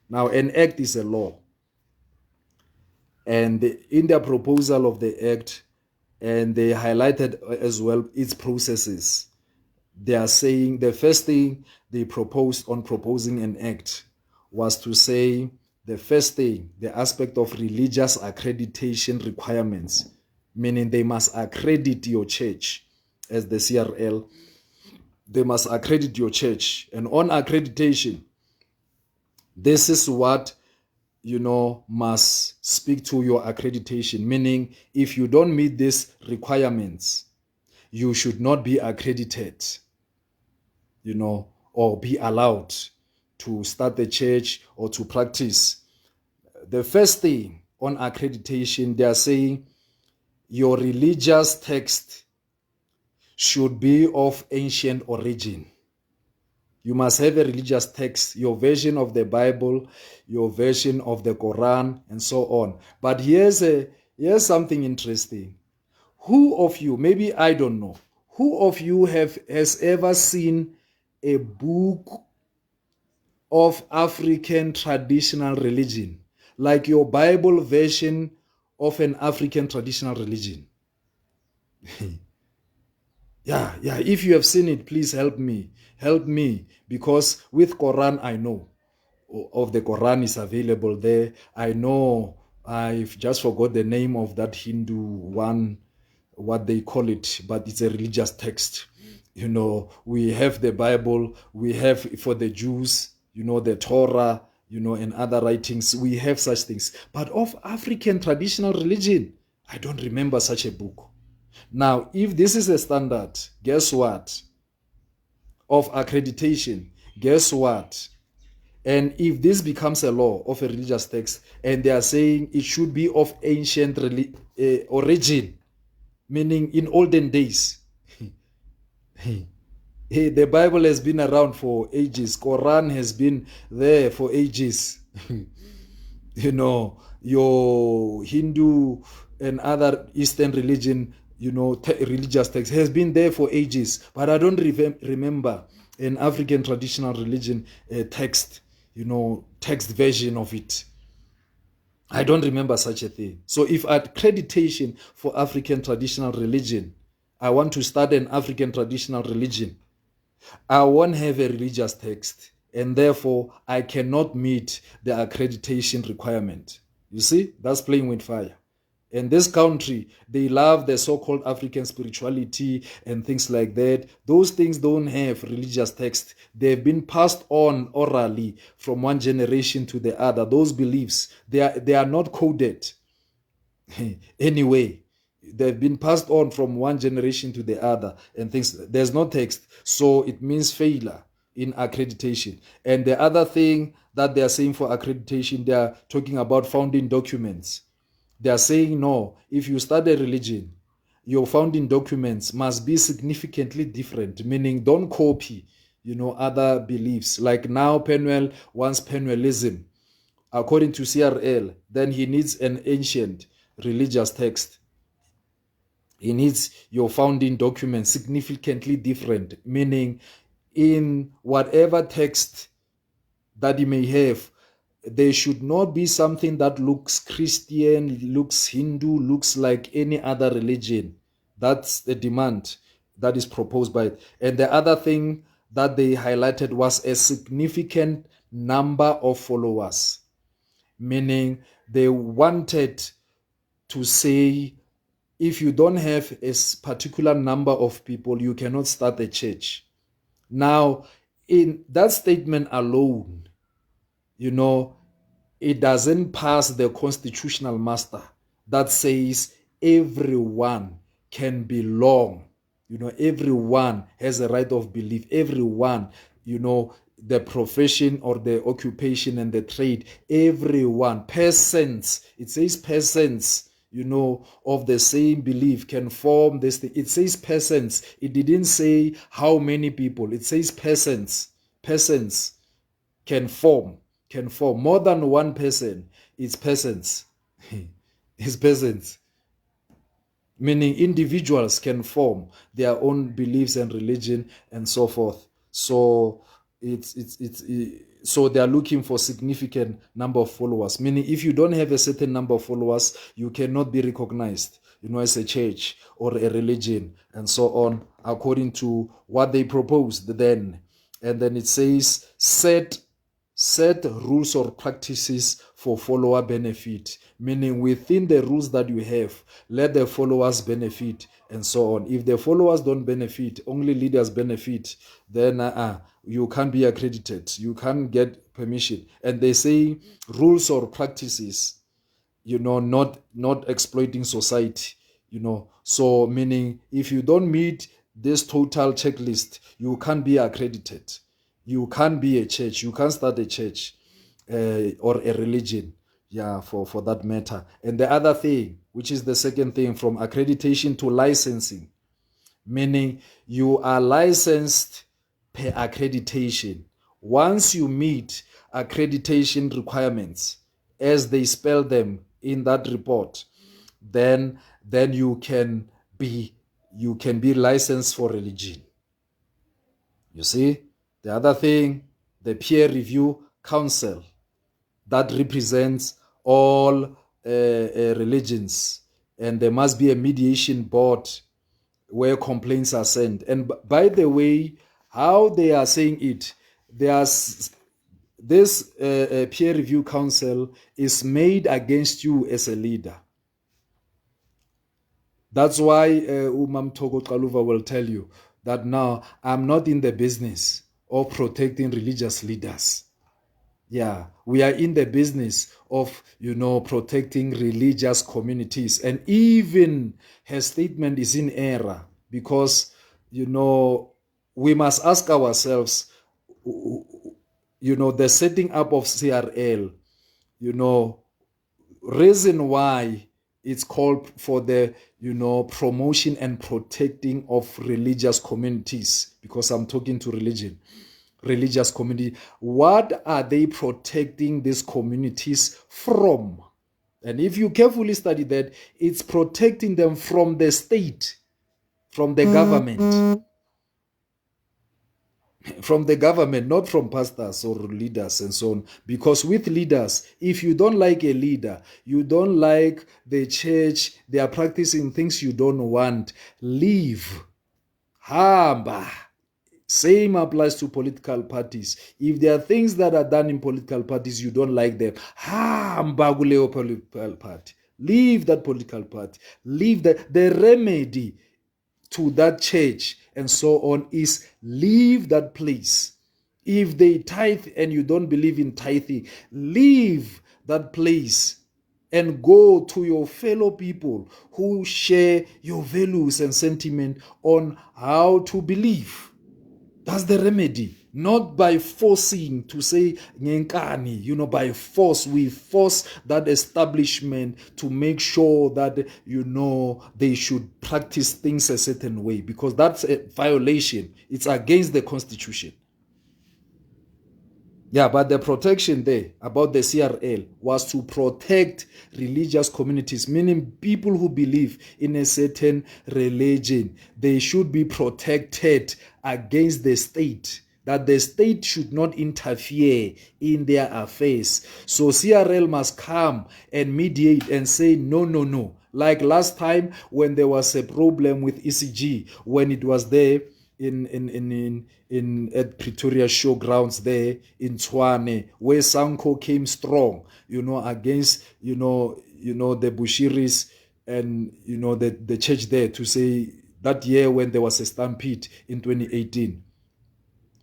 Now an act is a law. And in their proposal of the act, and they highlighted as well its processes. They are saying the first thing they proposed on proposing an act was to say the first thing, the aspect of religious accreditation requirements, meaning they must accredit your church as the CRL. They must accredit your church. And on accreditation, this is what, must speak to your accreditation, meaning if you don't meet these requirements, you should not be accredited, or be allowed to start the church or to practice. The first thing on accreditation, they are saying your religious text should be of ancient origin. You must have a religious text, your version of the Bible, your version of the Quran, and so on. But here's something interesting. Who of you, maybe I don't know, who of you has ever seen a book of African traditional religion, like your Bible version of an African traditional religion? Yeah, if you have seen it, please help me, because with Quran I know of the Quran is available there. I know I've just forgot the name of that Hindu one, what they call it, but it's a religious text. We have the Bible, we have for the Jews, the Torah, and other writings. We have such things. But of African traditional religion, I don't remember such a book. Now, if this is a standard, guess what? Of accreditation, guess what? And if this becomes a law of a religious text, and they are saying it should be of ancient origin, meaning in olden days, the Bible has been around for ages. Quran has been there for ages. Your Hindu and other Eastern religion, religious text has been there for ages. But I don't remember an African traditional religion text, text version of it. I don't remember such a thing. So if accreditation for African traditional religion, I want to start an African traditional religion, I won't have a religious text, and therefore I cannot meet the accreditation requirement. You see, that's playing with fire. In this country, they love the so-called African spirituality and things like that. Those things don't have religious text. They've been passed on orally from one generation to the other. Those beliefs, they are not coded. Anyway, they've been passed on from one generation to the other and things. There's no text. So it means failure in accreditation. And the other thing that they are saying for accreditation, they are talking about founding documents. They are saying, no, if you start a religion, your founding documents must be significantly different, meaning don't copy, other beliefs. Like now, Penuel wants Penuelism. According to CRL, then he needs an ancient religious text. He needs your founding document significantly different, meaning in whatever text that he may have, there should not be something that looks Christian, looks Hindu, looks like any other religion. That's the demand that is proposed by it. And the other thing that they highlighted was a significant number of followers, meaning they wanted to say, if you don't have a particular number of people, you cannot start a church. Now, in that statement alone, it doesn't pass the constitutional muster that says everyone can belong. Everyone has a right of belief. Everyone, the profession or the occupation and the trade, everyone, persons, it says persons, of the same belief can form this thing. It says persons. It didn't say how many people. It says persons. Persons can form. More than one person. It's persons. It's persons. Meaning individuals can form their own beliefs and religion and so forth. So so they are looking for significant number of followers. Meaning if you don't have a certain number of followers, you cannot be recognized, as a church or a religion and so on, according to what they proposed then. And then it says, set rules or practices for follower benefit, meaning within the rules that you have, let the followers benefit and so on. If the followers don't benefit, only leaders benefit, then you can't be accredited. You can't get permission. And they say rules or practices, not exploiting society, So meaning if you don't meet this total checklist, you can't be accredited. You can't be a church. You can't start a church or a religion, for that matter. And the other thing, which is the second thing, from accreditation to licensing, meaning you are licensed per accreditation. Once you meet accreditation requirements, as they spell them in that report, then you can be licensed for religion. You see? The other thing, the peer review council that represents all religions, and there must be a mediation board where complaints are sent. And by the way, how they are saying it, this peer review council is made against you as a leader. That's why Umam Togo Kaluva will tell you that now I'm not in the business of protecting religious leaders. Yeah, we are in the business of, protecting religious communities. And even her statement is in error because, we must ask ourselves, the setting up of CRL, reason why it's called for the, promotion and protecting of religious communities, because I'm talking to religious community. What are they protecting these communities from? And if you carefully study that, it's protecting them from the state, from the government. From the government, not from pastors or leaders and so on. Because with leaders, if you don't like a leader, you don't like the church, they are practicing things you don't want, leave. Hamba. Same applies to political parties. If there are things that are done in political parties, you don't like them, hamba kuleo political party. Leave that political party. Leave the remedy to that church and so on is leave that place. If they tithe and you don't believe in tithing, leave that place and go to your fellow people who share your values and sentiment on how to believe. That's the remedy. Not by forcing to say ngenkani, by force. We force that establishment to make sure that, they should practice things a certain way, because that's a violation. It's against the Constitution. Yeah, but the protection there about the CRL was to protect religious communities, meaning people who believe in a certain religion, they should be protected against the state, that the state should not interfere in their affairs. So CRL must come and mediate and say, no, no, no. Like last time when there was a problem with ECG, when it was there in at Pretoria Showgrounds there in Tshwane, where Sanko came strong, against, the Bushiris and, the church there, to say that year when there was a stampede in 2018.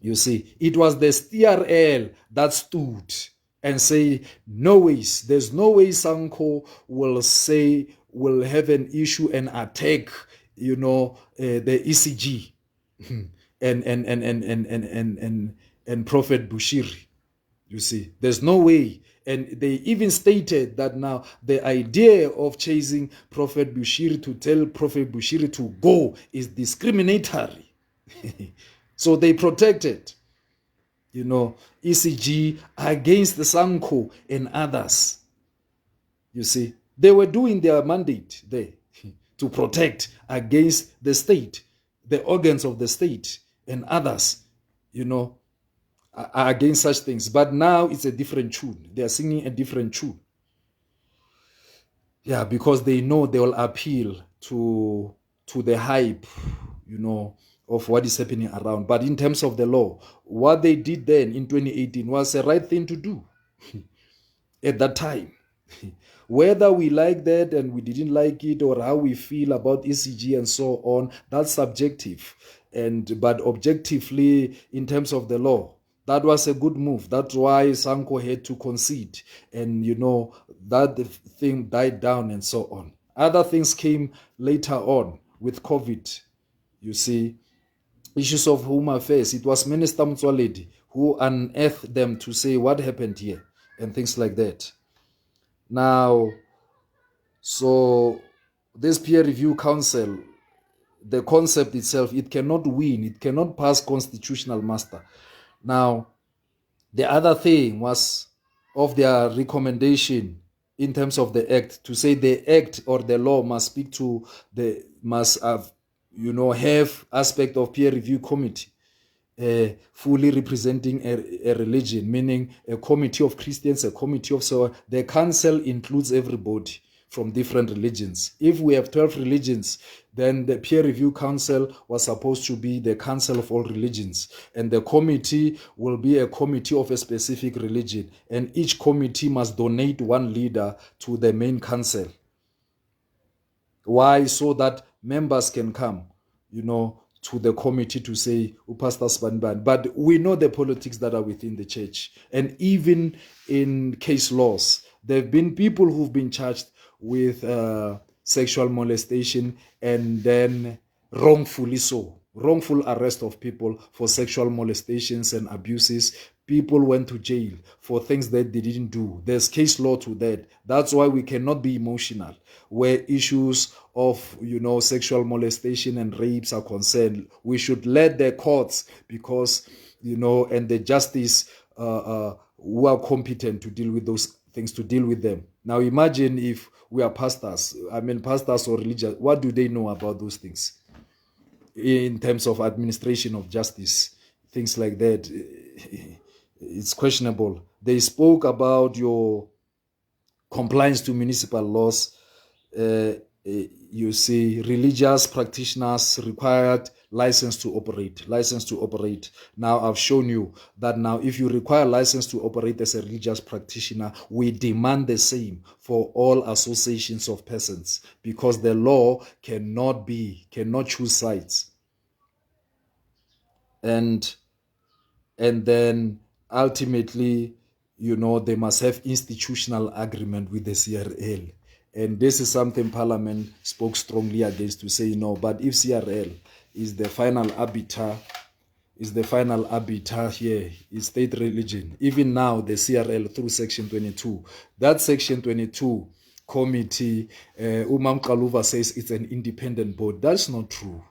You see, it was the CRL that stood and say, no ways, there's no way Sanko will have an issue and attack, the ECG and Prophet Bushiri. You see, there's no way. And they even stated that now the idea of chasing Prophet Bushiri, to tell Prophet Bushiri to go, is discriminatory. So they protected, ECG against the Sanko and others. You see, they were doing their mandate there to protect against the state, the organs of the state and others, are against such things. But now it's a different tune. They are singing a different tune. Yeah, because they know they will appeal to the hype, of what is happening around. But in terms of the law, what they did then in 2018 was the right thing to do at that time. Whether we like that and we didn't like it, or how we feel about ECG and so on, that's subjective. But objectively, in terms of the law, that was a good move. That's why Sanko had to concede. And, that thing died down and so on. Other things came later on with COVID. You see, issues of Home Affairs. It was Minister Mtswaledi who unearthed them to say what happened here and things like that. Now, so this peer review council, the concept itself, it cannot win. It cannot pass constitutional muster. Now, the other thing was of their recommendation in terms of the act, to say the act or the law must must have, have aspect of peer review committee, fully representing a religion, meaning a committee of Christians, a committee of, so the council includes everybody from different religions. If we have 12 religions, then the peer review council was supposed to be the council of all religions. And the committee will be a committee of a specific religion. And each committee must donate one leader to the main council. Why? So that members can come, to the committee to say, Pastor Spanban. But we know the politics that are within the church. And even in case laws, there have been people who've been charged with sexual molestation and then wrongfully so. Wrongful arrest of people for sexual molestations and abuses. People went to jail for things that they didn't do. There's case law to that. That's why we cannot be emotional where issues of, sexual molestation and rapes are concerned. We should let the courts, because, and the justice who are competent to deal with those things, to deal with them. Now imagine if we are pastors, pastors or religious, what do they know about those things in terms of administration of justice, things like that? It's questionable. They spoke about your compliance to municipal laws. You see, religious practitioners required license to operate. Now I've shown you that now if you require license to operate as a religious practitioner, we demand the same for all associations of persons, because the law cannot choose sides. And then ultimately, they must have institutional agreement with the CRL. And this is something Parliament spoke strongly against, to say, but if CRL is the final arbiter, here, is state religion. Even now, the CRL through Section 22, that Section 22 committee, Umam Kaluva says it's an independent board. That's not true.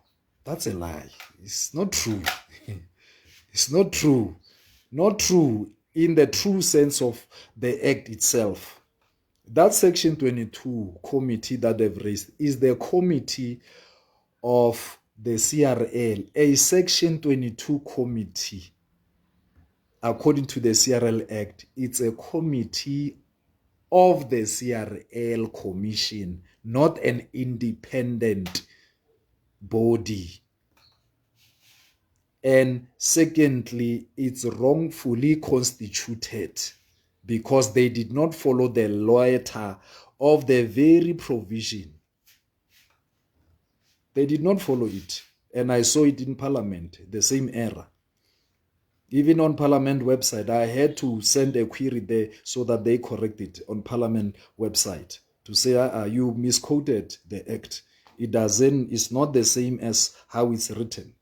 That's a lie. It's not true. It's not true. Not true in the true sense of the act itself. That Section 22 committee that they've raised is the committee of the CRL, a Section 22 committee. According to the CRL Act, it's a committee of the CRL Commission, not an independent body. And secondly, it's wrongfully constituted because they did not follow the letter of the very provision. They did not follow it. And I saw it in Parliament, the same error. Even on Parliament website, I had to send a query there so that they correct it on Parliament website to say, you misquoted the act. It's not the same as how it's written.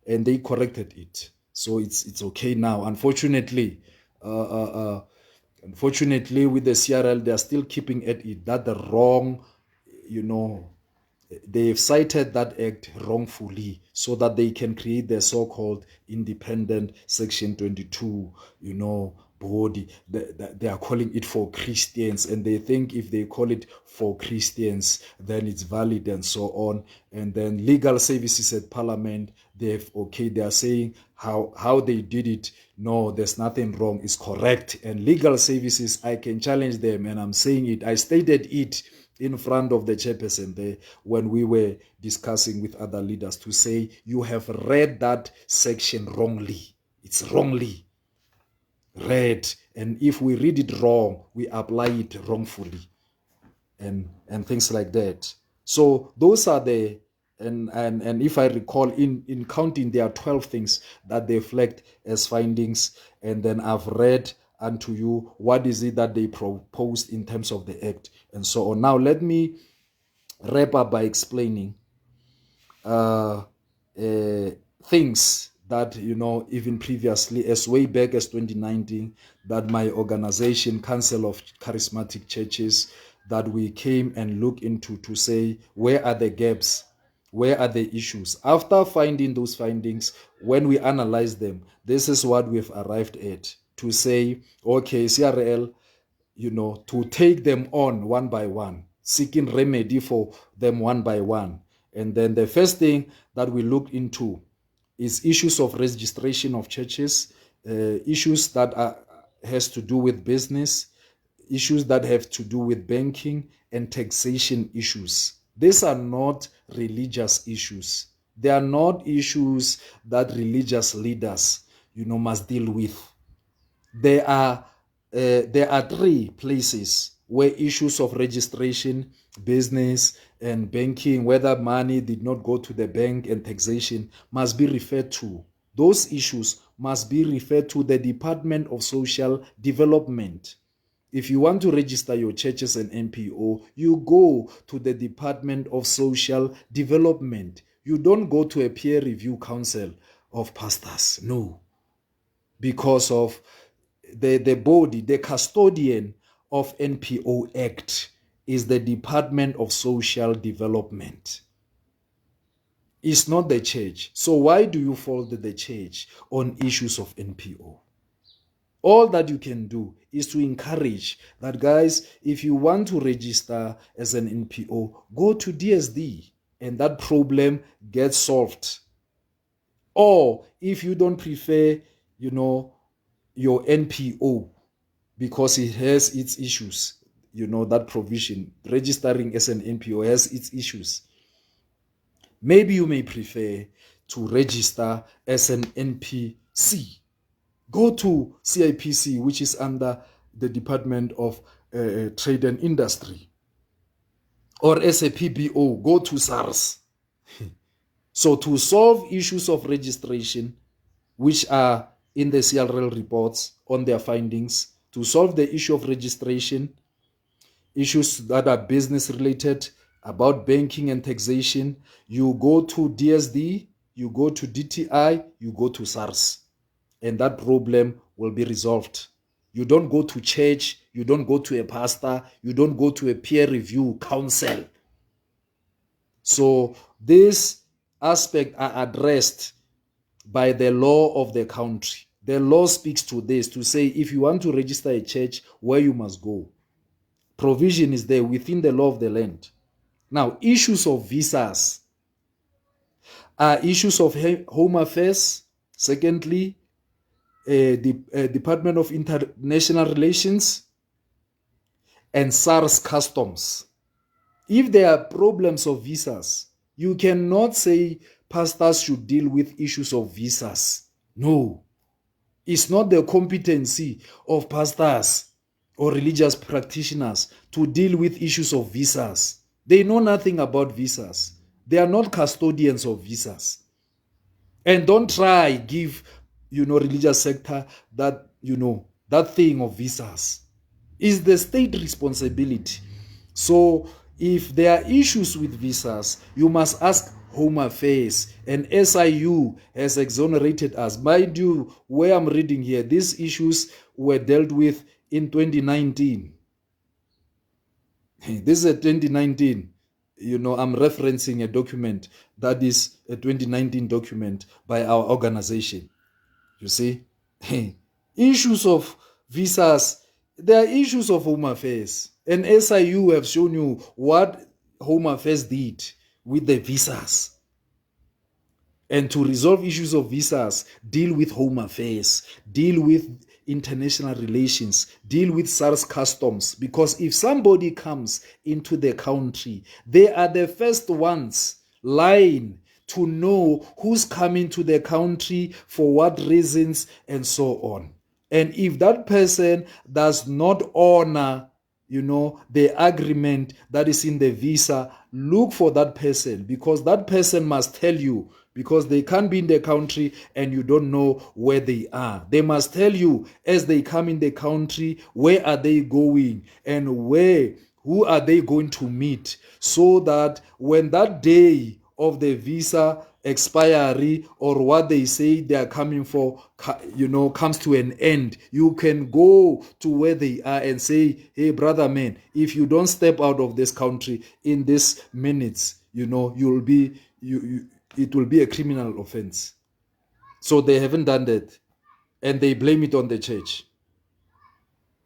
And they corrected it. So it's okay now. Unfortunately, with the CRL, they are still keeping at it. That the wrong, they've cited that act wrongfully so that they can create their so-called independent Section 22, body. They are calling it for Christians, and they think if they call it for Christians, then it's valid and so on. And then legal services at Parliament, they are saying how they did it. No, there's nothing wrong. It's correct. And legal services, I can challenge them, and I'm saying it. I stated it in front of the chairperson there when we were discussing with other leaders, to say, you have read that section wrongly. It's wrongly read. And if we read it wrong, we apply it wrongfully. And things like that. So those are and if I recall, in counting, there are 12 things that they flagged as findings. And then I've read unto you what is it that they proposed in terms of the act and so on. Now let me wrap up by explaining things that, even previously, as way back as 2019, that my organization, Council of Charismatic Churches, that we came and looked into to say, where are the gaps? Where are the issues? After finding those findings, when we analyze them, this is what we've arrived at, to say, okay, CRL, to take them on one by one, seeking remedy for them one by one. And then the first thing that we looked into is issues of registration of churches, issues that has to do with business, issues that have to do with banking, and taxation issues. These are not religious issues. They are not issues that religious leaders, must deal with. There are three places where issues of registration, business, and banking, whether money did not go to the bank, and taxation, must be referred to. Those issues must be referred to the Department of Social Development. If you want to register your church as an NPO, you go to the Department of Social Development. You don't go to a peer review council of pastors. No. Because of the body, the custodian of NPO Act is the Department of Social Development. It's not the church. So why do you fault the church on issues of NPO? All that you can do is to encourage that, guys, if you want to register as an NPO, go to DSD and that problem gets solved. Or if you don't prefer, your NPO, because it has its issues, that provision, registering as an NPO has its issues. Maybe you may prefer to register as an NPC. Go to CIPC, which is under the Department of Trade and Industry. Or as a PBO, go to SARS. So to solve issues of registration, which are in the CRL reports on their findings, to solve the issue of registration, issues that are business related, about banking and taxation, you go to DSD, you go to DTI, you go to SARS, and that problem will be resolved. You don't go to church, you don't go to a pastor, you don't go to a peer review council. So this aspect are addressed by the law of the country. The law speaks to this, to say if you want to register a church, where you must go. Provision is there within the law of the land. Now, issues of visas are issues of Home Affairs. Secondly, the Department of International Relations and SARS Customs. If there are problems of visas, you cannot say pastors should deal with issues of visas. No. It's not the competency of pastors or religious practitioners to deal with issues of visas. They know nothing about visas. They are not custodians of visas. And don't try give, religious sector that, that thing of visas. It's the state responsibility. So if there are issues with visas, you must ask Home Affairs, and SIU has exonerated us. Mind you, where I'm reading here, these issues were dealt with in 2019. This is a 2019. I'm referencing a document that is a 2019 document by our organization. You see? Issues of visas, there are issues of Home Affairs. And SIU have shown you what Home Affairs did with the visas. And to resolve issues of visas, deal with Home Affairs, deal with international relations, deal with SARS Customs. Because if somebody comes into the country, they are the first ones lying to know who's coming to the country, for what reasons, and so on. And if that person does not honor the agreement that is in the visa, look for that person, because that person must tell you, because they can't be in the country and you don't know where they are. They must tell you as they come in the country, where are they going and who are they going to meet, so that when that day of the visa expiry, or what they say they are coming for, comes to an end, you can go to where they are and say, hey, brother, man, if you don't step out of this country in these minutes, it will be a criminal offense. So they haven't done that, and they blame it on the church.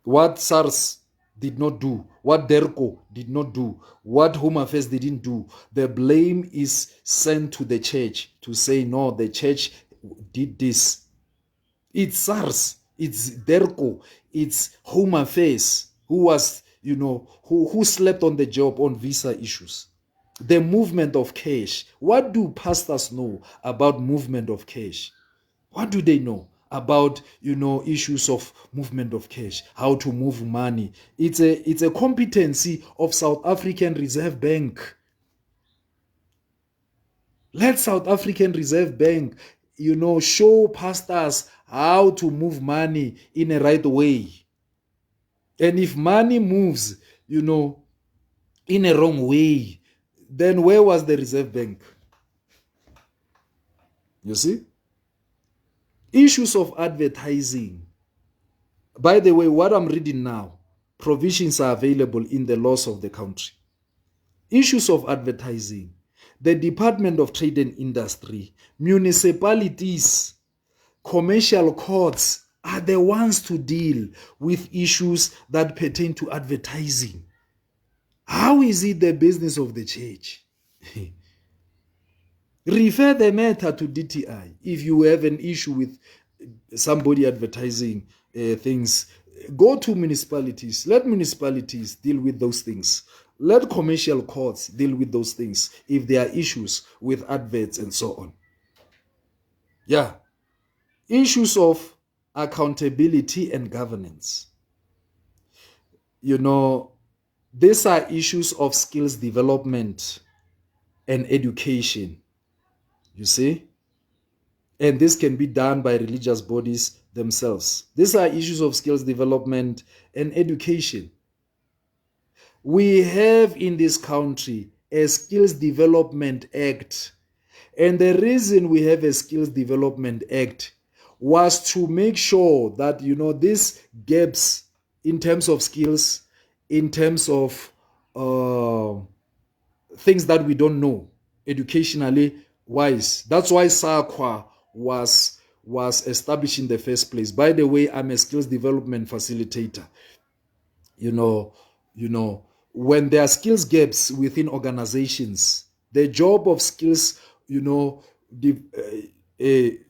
What SARS did not do, what DERCO did not do, what Home Affairs didn't do, the blame is sent to the church to say, no, the church did this. It's SARS, it's DERCO, it's Home Affairs who was who slept on the job on visa issues. The movement of cash. What do pastors know about movement of cash? What do they know about, issues of movement of cash, how to move money? It's a competency of South African Reserve Bank. Let South African Reserve Bank, show pastors how to move money in a right way. And if money moves, in a wrong way, then where was the Reserve Bank? You see? Issues of advertising. By the way, what I'm reading now, provisions are available in the laws of the country. Issues of advertising. The Department of Trade and Industry, municipalities, commercial courts are the ones to deal with issues that pertain to advertising. How is it the business of the church? Refer the matter to DTI if you have an issue with somebody advertising things. Go to municipalities. Let municipalities deal with those things. Let commercial courts deal with those things if there are issues with adverts and so on. Yeah. Issues of accountability and governance. These are issues of skills development and education. You see? And this can be done by religious bodies themselves. These are issues of skills development and education. We have in this country a Skills Development Act. And the reason we have a Skills Development Act was to make sure that, these gaps in terms of skills, in terms of things that we don't know, educationally wise. That's why SAQA was established in the first place. By the way, I'm a skills development facilitator. When there are skills gaps within organizations, the job of skills,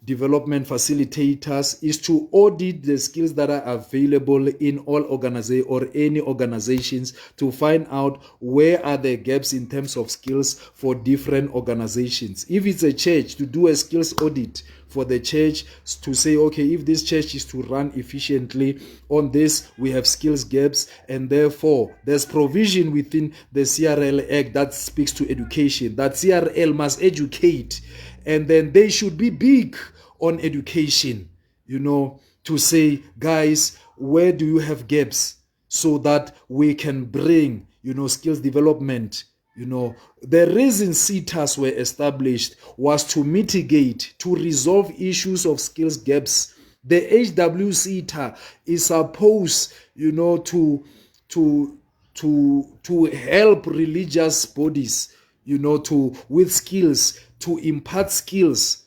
development facilitators is to audit the skills that are available in all organizations or any organizations to find out where are the gaps in terms of skills for different organizations. If it's a church, to do a skills audit for the church to say, okay, if this church is to run efficiently on this, we have skills gaps, and therefore there's provision within the CRL Act that speaks to education, that CRL must educate, and then they should be big on education, to say, guys, where do you have gaps so that we can bring, skills development. The reason CETAs were established was to mitigate, to resolve issues of skills gaps. The HWCETA is supposed, to help religious bodies, with skills, to impart skills,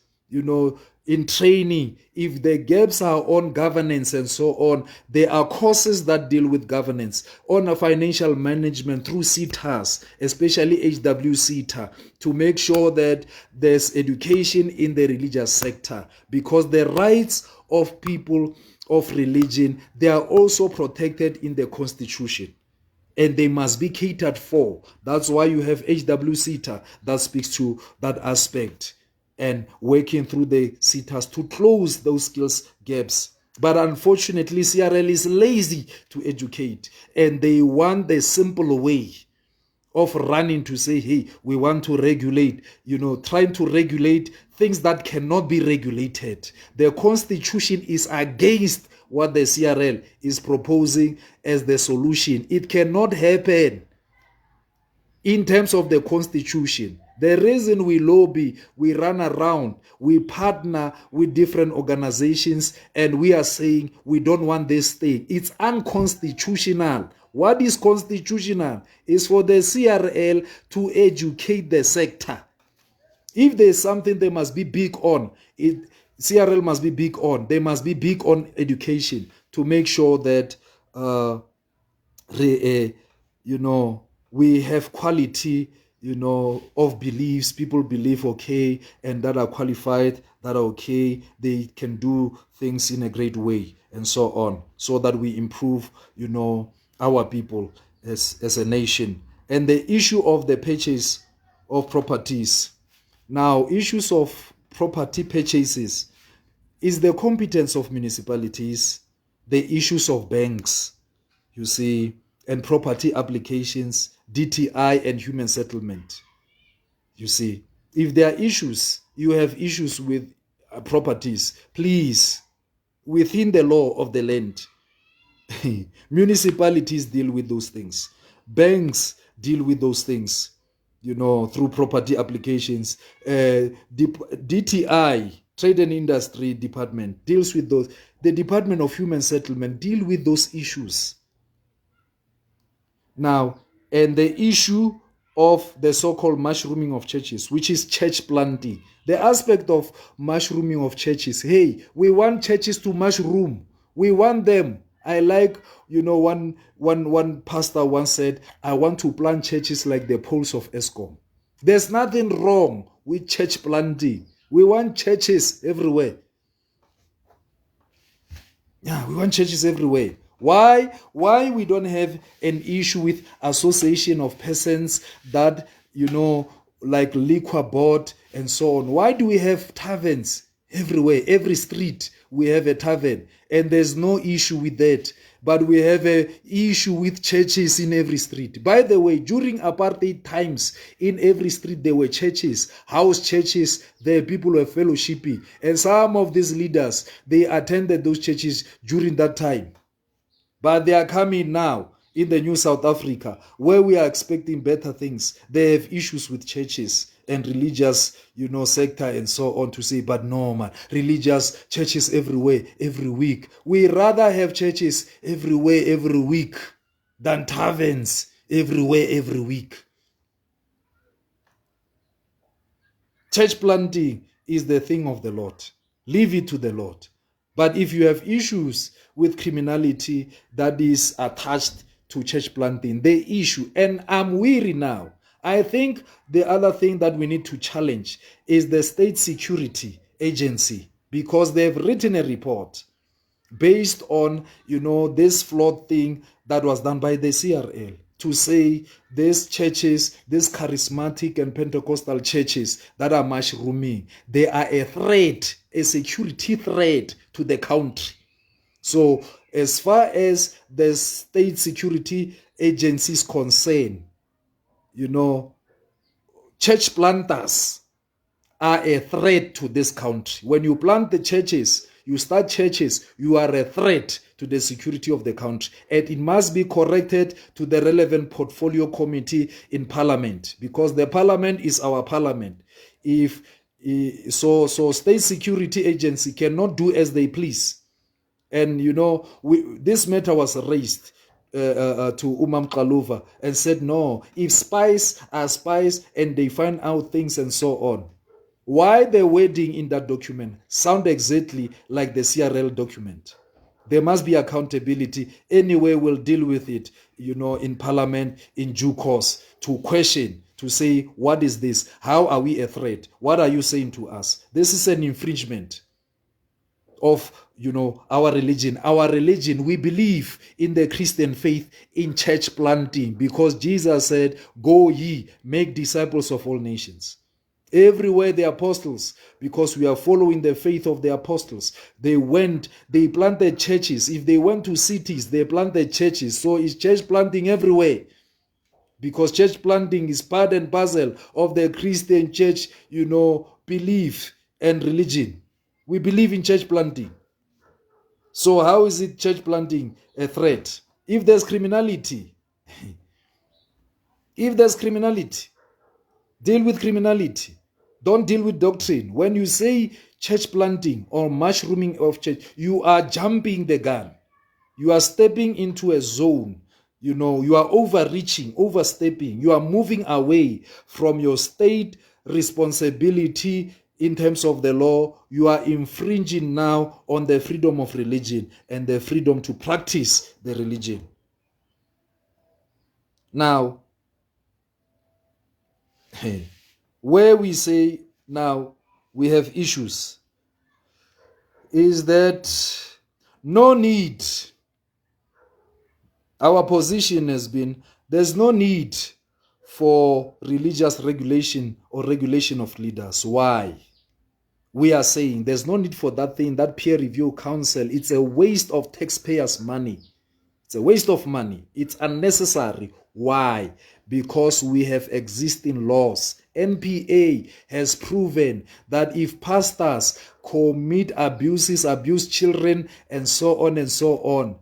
in training. If the gaps are on governance and so on, there are courses that deal with governance, on a financial management through CETAs, especially HWCETA, to make sure that there's education in the religious sector, because the rights of people of religion, they are also protected in the Constitution, and they must be catered for. That's why you have HWCETA that speaks to that aspect, and working through the CETAs to close those skills gaps. But unfortunately, CRL is lazy to educate, and they want the simple way of running to say, hey, we want to regulate, trying to regulate things that cannot be regulated. The Constitution is against what the CRL is proposing as the solution. It cannot happen in terms of the Constitution. The reason we lobby, we run around, we partner with different organizations, and we are saying we don't want this thing. It's unconstitutional. What is constitutional is for the CRL to educate the sector. If there's something they must be big on, CRL must be big on. They must be big on education to make sure that we have quality, of beliefs. People believe okay, and that are qualified, that are okay, they can do things in a great way, and so on, so that we improve, our people as a nation. And the issue of the purchase of properties. Now, issues of property purchases is the competence of municipalities, the issues of banks, you see, and property applications, DTI, and human settlement. You see, if there are issues, you have issues with properties, please, within the law of the land, municipalities deal with those things. Banks deal with those things, through property applications. DTI, Trade and Industry Department, deals with those. The Department of Human Settlement deal with those issues. Now, and the issue of the so-called mushrooming of churches, which is church planting. The aspect of mushrooming of churches, hey, we want churches to mushroom. We want them. I like, one pastor once said, I want to plant churches like the poles of Eskom. There's nothing wrong with church planting. We want churches everywhere. Yeah, we want churches everywhere. Why we don't have an issue with association of persons that, like liquor board and so on? Why do we have taverns everywhere? Every street we have a tavern, and there's no issue with that. But we have an issue with churches in every street. By the way, during apartheid times, in every street there were churches, house churches, there people were fellowshipping. And some of these leaders, they attended those churches during that time. But they are coming now in the new South Africa, where we are expecting better things. They have issues with churches and religious, sector and so on, to say, but no, man, religious churches everywhere, every week. We rather have churches everywhere, every week, than taverns everywhere, every week. Church planting is the thing of the Lord. Leave it to the Lord. But if you have issues with criminality that is attached to church planting, the issue, and I'm weary now. I think the other thing that we need to challenge is the State Security Agency, because they've written a report based on, this flawed thing that was done by the CRL, to say these churches, these charismatic and Pentecostal churches that are mushrooming, they are a threat, a security threat to the country. So as far as the State Security Agency is concerned, church planters are a threat to this country. When you plant the churches, you start churches, you are a threat to the security of the country. And it must be corrected to the relevant portfolio committee in Parliament, because the Parliament is our Parliament. So State Security Agency cannot do as they please. And, this matter was raised to Umam Kaluva and said, no, if spies are spies and they find out things and so on, why the wording in that document sound exactly like the CRL document? There must be accountability. Anyway, we'll deal with it, in Parliament in due course, to question, to say, what is this? How are we a threat? What are you saying to us? This is an infringement of, our religion. Our religion, we believe in the Christian faith, in church planting, because Jesus said, go ye, make disciples of all nations. Everywhere the apostles, because we are following the faith of the apostles, they planted churches. If they went to cities, they planted churches. So it's church planting everywhere, because church planting is part and parcel of the Christian church, belief and religion. We believe in church planting. So how is it church planting a threat? If there's criminality, deal with criminality. Don't deal with doctrine. When you say church planting or mushrooming of church, you are jumping the gun. You are stepping into a zone. You are overreaching, overstepping. You are moving away from your state responsibility in terms of the law. You are infringing now on the freedom of religion and the freedom to practice the religion. Now, where we say now we have issues is that no need. Our position has been There's no need for religious regulation or regulation of leaders. Why? We are saying there's no need for that thing, that peer review council. It's a waste of taxpayers' money. It's a waste of money. It's unnecessary. Why? Because we have existing laws. NPA has proven that if pastors commit abuses, abuse children, and so on,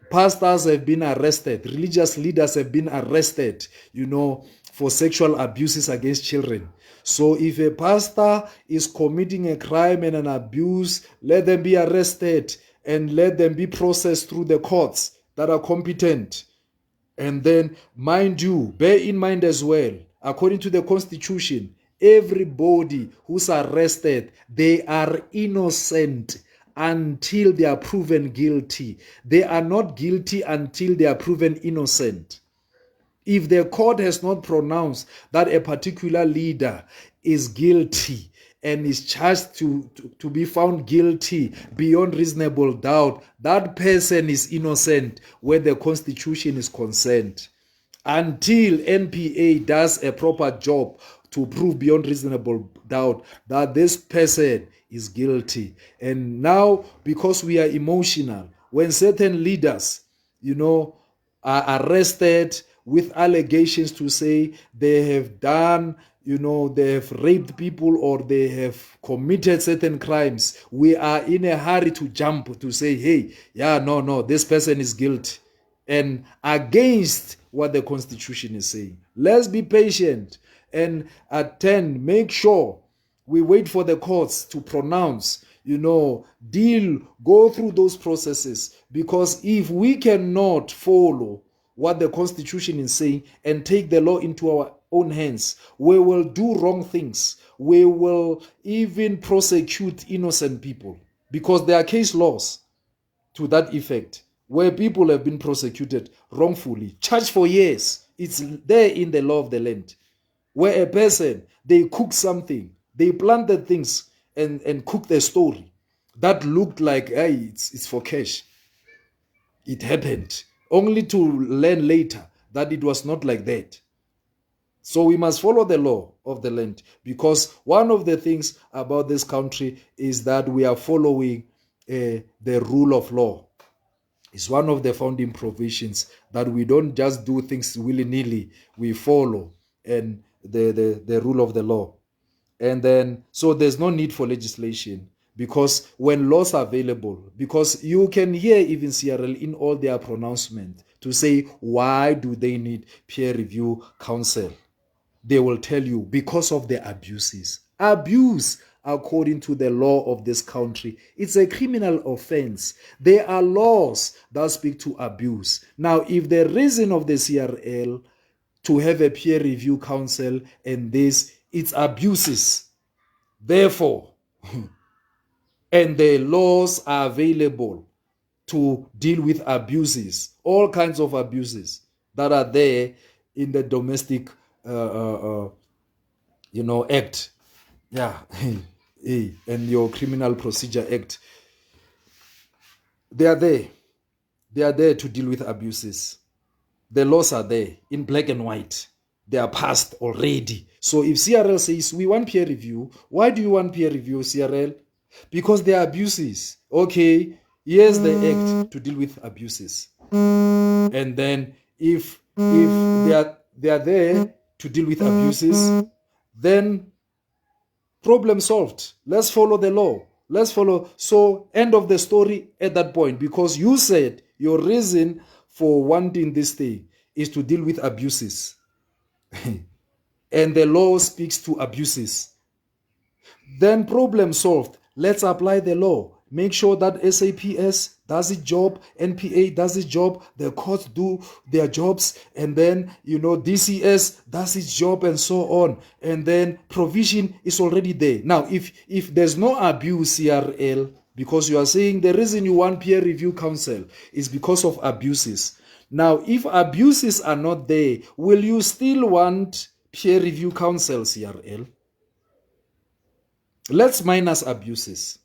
pastors have been arrested, religious leaders have been arrested, for sexual abuses against children. So if a pastor is committing a crime and an abuse, let them be arrested and let them be processed through the courts that are competent. And then, mind you, bear in mind as well, according to the Constitution, everybody who's arrested, they are innocent until they are proven guilty. They are not guilty until they are proven innocent. If the court has not pronounced that a particular leader is guilty and is charged to be found guilty beyond reasonable doubt, that person is innocent where the Constitution is concerned. Until NPA does a proper job to prove beyond reasonable doubt that this person is guilty. And now, because we are emotional, when certain leaders, are arrested with allegations to say they have done, they have raped people or they have committed certain crimes, we are in a hurry to jump to say, hey, no, this person is guilty. And against what the Constitution is saying. Let's be patient and make sure we wait for the courts to pronounce, go through those processes. Because if we cannot follow what the Constitution is saying and take the law into our own hands, we will do wrong things. We will even prosecute innocent people because there are case laws to that effect where people have been prosecuted wrongfully, charged for years. It's there in the law of the land where a person, they cook something, they planted things and cooked the story that looked like, hey, it's for cash. It happened, only to learn later that it was not like that. So we must follow the law of the land, because one of the things about this country is that we are following the rule of law. It's one of the founding provisions that we don't just do things willy-nilly. We follow and the rule of the law. And then, so there's no need for legislation, because when laws are available, because you can hear even CRL in all their pronouncements to say, why do they need peer review council? They will tell you because of the abuses. Abuse, according to the law of this country, it's a criminal offense. There are laws that speak to abuse. Now, if the reason of the CRL to have a peer review council and this, it's abuses. Therefore, and the laws are available to deal with abuses, all kinds of abuses that are there in the domestic act, and your criminal procedure act. They are there to deal with abuses. The laws are there in black and white. They are passed already. So if CRL says we want peer review, why do you want peer review, CRL? Because there are abuses. Okay, here's the act to deal with abuses. And then if they are there to deal with abuses, then problem solved. Let's follow the law. Let's follow. So end of the story at that point, because you said your reason for wanting this thing is to deal with abuses. And the law speaks to abuses. Then problem solved. Let's apply the law. Make sure that SAPS does its job, NPA does its job, the courts do their jobs, and then, DCS does its job and so on. And then provision is already there. Now, if there's no abuse, CRL, because you are saying the reason you want peer review council is because of abuses. Now, if abuses are not there, will you still want peer review council, CRL? Let's minus abuses.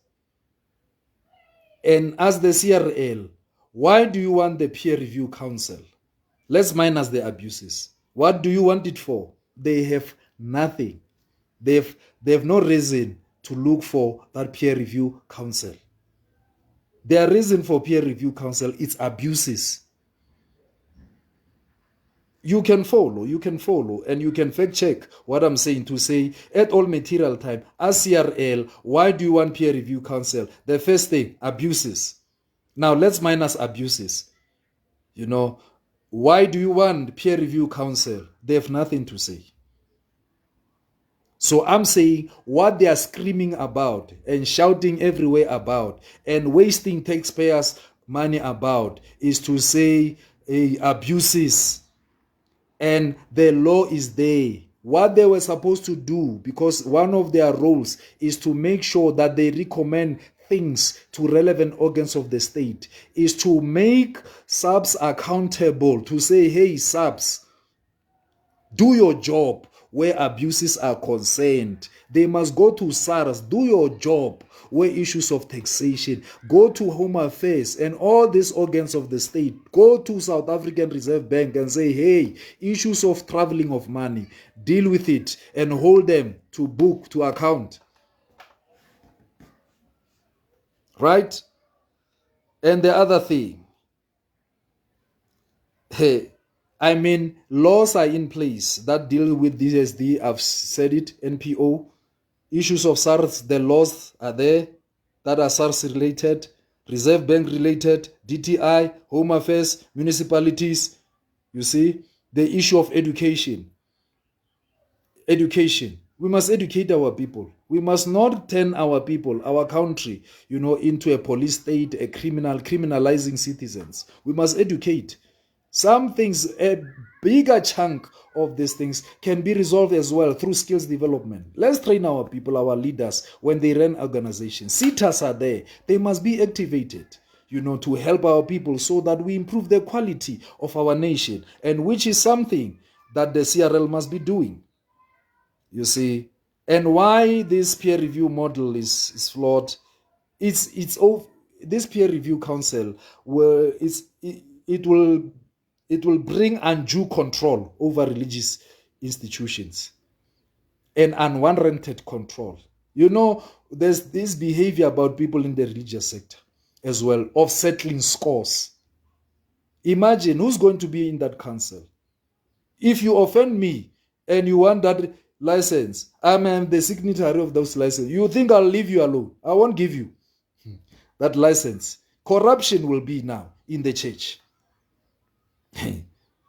And as the CRL, why do you want the peer review council? Let's minus the abuses. What do you want it for? They have nothing. They have no reason to look for that peer review council. Their reason for peer review council is abuses. You can follow, and you can fact check what I'm saying to say at all material time. As CRL, why do you want peer review council? The first thing, abuses. Now let's minus abuses. Why do you want peer review council? They have nothing to say. So I'm saying what they are screaming about and shouting everywhere about and wasting taxpayers' money about is to say abuses. And the law is there. What they were supposed to do, because one of their roles is to make sure that they recommend things to relevant organs of the state, is to make subs accountable, to say, hey, subs, do your job where abuses are concerned. They must go to SARS, do your job where issues of taxation, go to Home Affairs and all these organs of the state, go to South African Reserve Bank and say, hey, issues of traveling of money, deal with it and hold them to book, to account. Right? And the other thing, laws are in place that deal with DSD. I've said it, NPO. Issues of SARS, the laws are there that are SARS related, Reserve Bank related, DTI, Home Affairs, municipalities. You see, the issue of education. Education. We must educate our people. We must not turn our people, our country, into a police state, a criminalizing citizens. We must educate. Some things, a bigger chunk of these things can be resolved as well through skills development. Let's train our people, our leaders, when they run organizations. CETAs are there. They must be activated, to help our people so that we improve the quality of our nation, and which is something that the CRL must be doing. You see, and why this peer review model is flawed. This peer review council it will bring undue control over religious institutions and unwarranted control. There's this behavior about people in the religious sector as well of settling scores. Imagine who's going to be in that council. If you offend me and you want that license, I'm the signatory of those licenses. You think I'll leave you alone? I won't give you that license. Corruption will be now in the church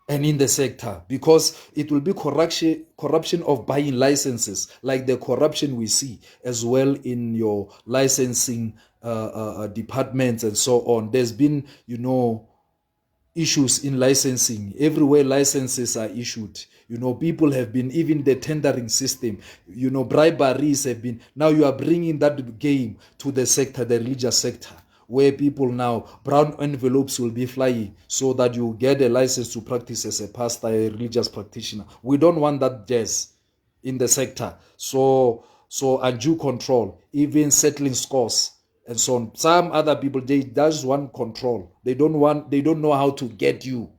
and in the sector, because it will be corruption of buying licenses, like the corruption we see as well in your licensing departments and so on. There's been, issues in licensing. Everywhere licenses are issued, people have been, even the tendering system, briberies have been. Now you are bringing that game to the sector, the religious sector, where people now, brown envelopes will be flying so that you get a license to practice as a pastor, a religious practitioner. We don't want that jazz in the sector. So undue control, even settling scores and so on. Some other people, they just want control. They don't know how to get you.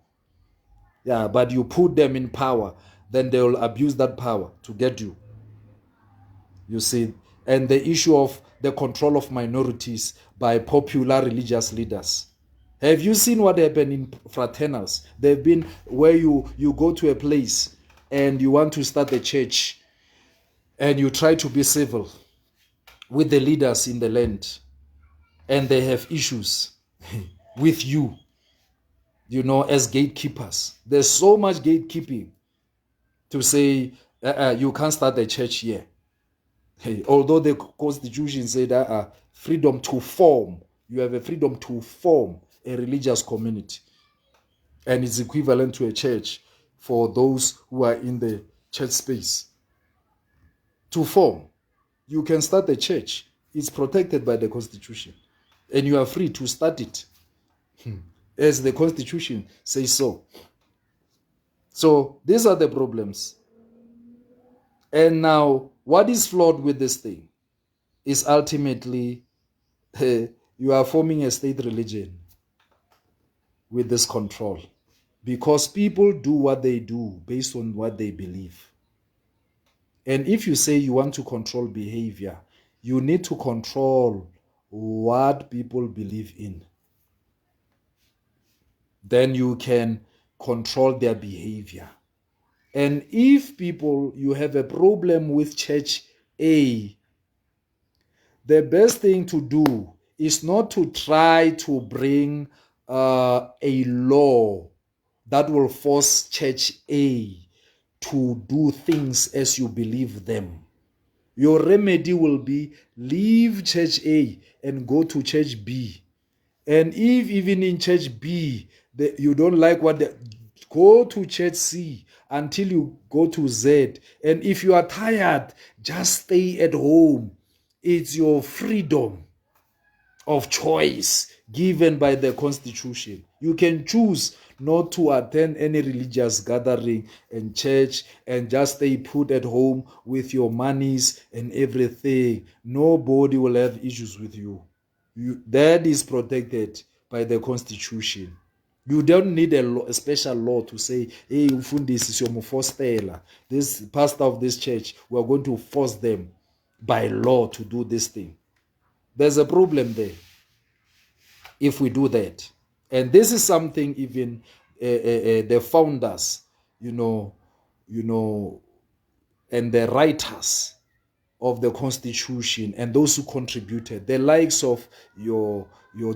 Yeah, but you put them in power, then they will abuse that power to get you. You see, and the issue of the control of minorities by popular religious leaders. Have you seen what happened in fraternals? They've been where you go to a place and you want to start a church and you try to be civil with the leaders in the land, and they have issues with you, as gatekeepers. There's so much gatekeeping to say you can't start a church here. Although the Constitution said that freedom to form, you have a freedom to form a religious community, and it's equivalent to a church for those who are in the church space. To form, you can start a church. It's protected by the Constitution, and you are free to start it as the Constitution says so. So these are the problems. And now, what is flawed with this thing is ultimately you are forming a state religion with this control. because people do what they do based on what they believe. And if you say you want to control behavior, you need to control what people believe in. Then you can control their behavior. And if you have a problem with church A, the best thing to do is not to try to bring a law that will force church A to do things as you believe them. Your remedy will be leave church A and go to church B. And if even in church B, you don't like go to church C until you go to Z. And if you are tired, just stay at home. It's your freedom of choice given by the Constitution. You can choose not to attend any religious gathering and church and just stay put at home with your monies and everything. Nobody will have issues with you. That is protected by the Constitution. You don't need a special law to say, hey, ufundisi siyomufostela. This pastor of this church, we are going to force them by law to do this thing. There's a problem there if we do that. And this is something even the founders, and the writers of the Constitution and those who contributed, the likes of your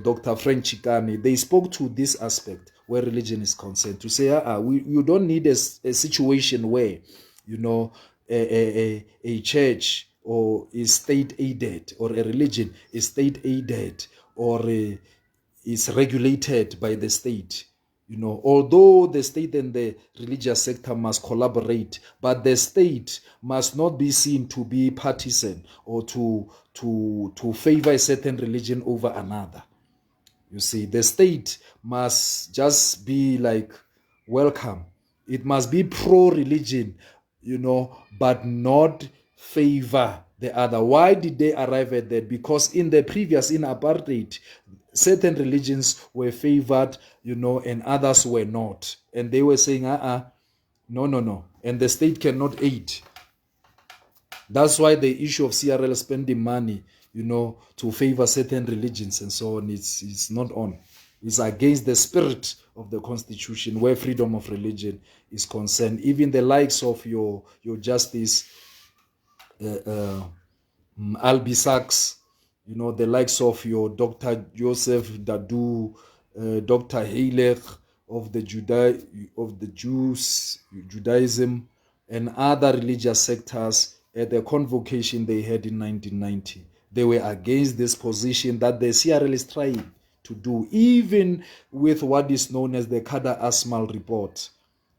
Dr. Frank Chikane, they spoke to this aspect where religion is concerned, to say, you don't need a situation where, a church or is state aided, or a religion is state aided, or is regulated by the state. Although the state and the religious sector must collaborate, but the state must not be seen to be partisan or to favor a certain religion over another. You see, the state must just be like welcome. It must be pro-religion, but not favor the other. Why did they arrive at that? Because in apartheid, certain religions were favored, and others were not. And they were saying, no. And the state cannot aid. That's why the issue of CRL spending money, to favor certain religions and so on, it's not on. It's against the spirit of the Constitution where freedom of religion is concerned. Even the likes of your Justice Albie Sachs, the likes of your Dr. Joseph Dadu, Dr. Hailech of the Judaism, and other religious sectors at the convocation they had in 1990. They were against this position that the CRL is trying to do, even with what is known as the Kada Asmal report.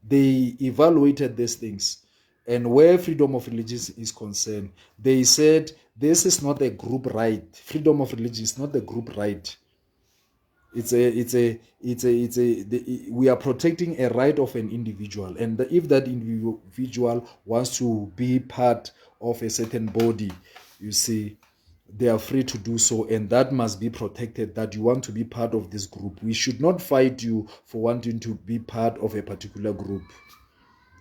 They evaluated these things. And where freedom of religion is concerned, they said this is not a group right. Freedom of religion is not a group right. We are protecting a right of an individual. And if that individual wants to be part of a certain body, you see, they are free to do so, and that must be protected, that you want to be part of this group. We should not fight you for wanting to be part of a particular group.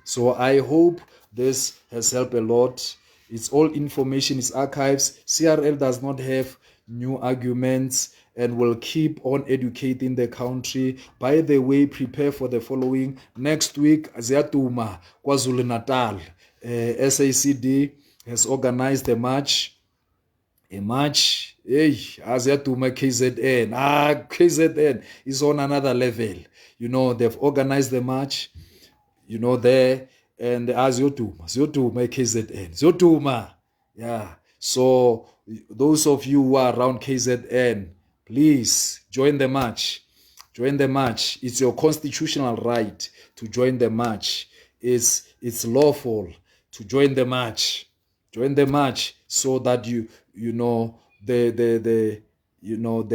So I hope this has helped a lot. It's all information, it's archives. CRL does not have new arguments and will keep on educating the country. By the way, prepare for the following. Next week, Ziatuma, KwaZulu-Natal, SACD has organized a march. Ziatuma KZN. KZN is on another level. They've organized the march. There, and as Ziyotuma KZN. Ziyotuma. Yeah. So those of you who are around KZN, please join the march. Join the march. It's your constitutional right to join the march. It's lawful to join the march. Join the march so that the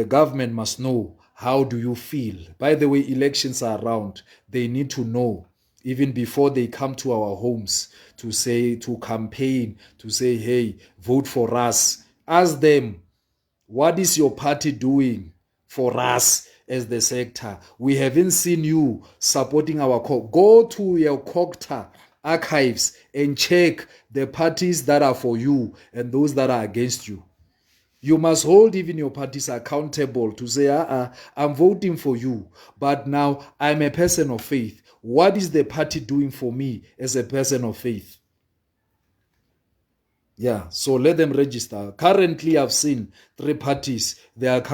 government must know how do you feel. By the way, elections are around. They need to know even before they come to our homes to campaign, to say, hey, vote for us. Ask them, what is your party doing for us as the sector. We haven't seen you supporting our cause. Go to your COGTA archives and check the parties that are for you and those that are against you. You must hold even your parties accountable to say, I'm voting for you, but now I'm a person of faith. What is the party doing for me as a person of faith? Yeah, so let them register. Currently, I've seen 3 parties. They've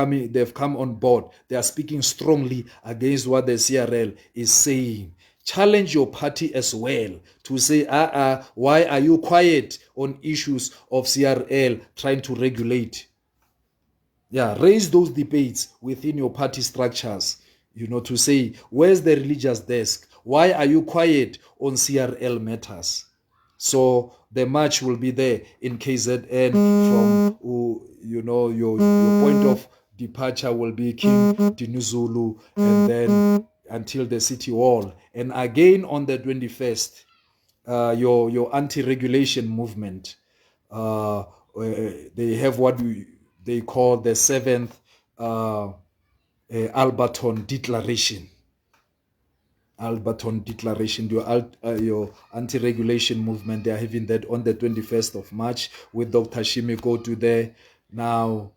come on board. They are speaking strongly against what the CRL is saying. Challenge your party as well to say, why are you quiet on issues of CRL trying to regulate? Yeah, raise those debates within your party structures, to say, where's the religious desk? Why are you quiet on CRL matters? So the march will be there in KZN from, your point of departure will be King Dinuzulu and then until the city hall. And again on the 21st, your anti-regulation movement, they have what they call the 7th Alberton Declaration. Alberton Declaration, your anti-regulation movement, they are having that on the 21st of March with Dr. Shimikotu there. Now,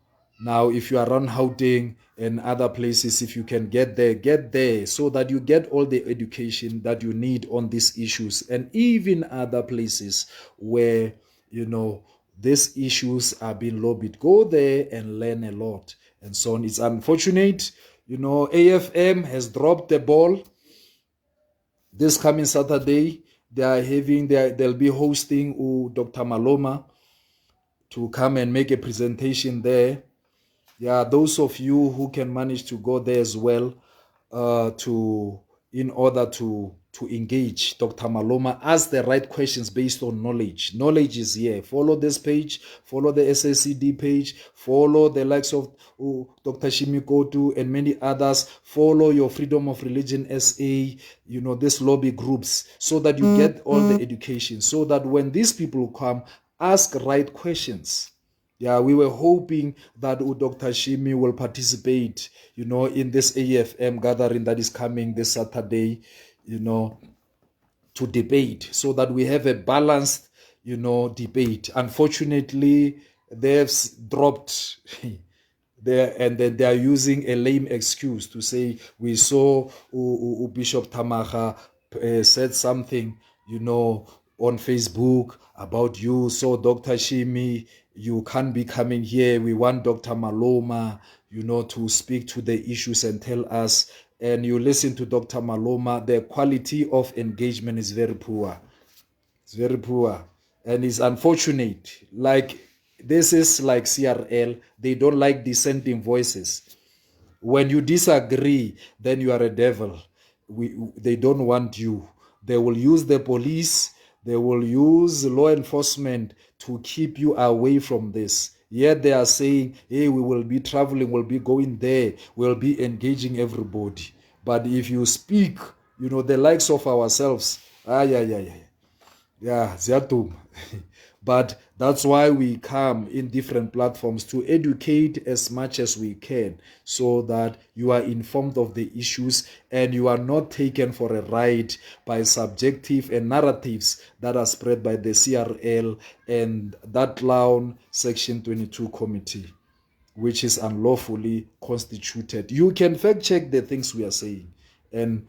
if you are around Gauteng and other places, if you can get there so that you get all the education that you need on these issues, and even other places where, these issues are being lobbied. Go there and learn a lot and so on. It's unfortunate, AFM has dropped the ball. This coming Saturday, they'll be hosting Dr. Maloma to come and make a presentation there. Yeah, those of you who can manage to go there as well, in order to engage Dr. Maloma, ask the right questions based on knowledge. Knowledge is here. Follow this page, follow the SSCD page, follow the likes of Dr. Shimikotu and many others. Follow your Freedom of Religion SA, these lobby groups, so that you get all the education, so that when these people come, ask right questions. Yeah, we were hoping that Dr. Shimi will participate, in this AFM gathering that is coming this Saturday, to debate, so that we have a balanced, debate. Unfortunately, they've dropped there, and then they are using a lame excuse to say, we saw Bishop Tamaga said something, on Facebook about you. So Dr. Shimi, you can't be coming here. We want Dr. Maloma, to speak to the issues and tell us. And you listen to Dr. Maloma, the quality of engagement is very poor. It's very poor. And it's unfortunate. Like, this is like CRL. They don't like dissenting voices. When you disagree, then you are a devil. They don't want you. They will use the police. They will use law enforcement to keep you away from this. Yet they are saying, hey, we will be traveling, we'll be going there, we'll be engaging everybody. But if you speak, the likes of ourselves, Ziatum. But that's why we come in different platforms to educate as much as we can, so that you are informed of the issues and you are not taken for a ride by subjective and narratives that are spread by the CRL and that clown Section 22 committee, which is unlawfully constituted. You can fact check the things we are saying and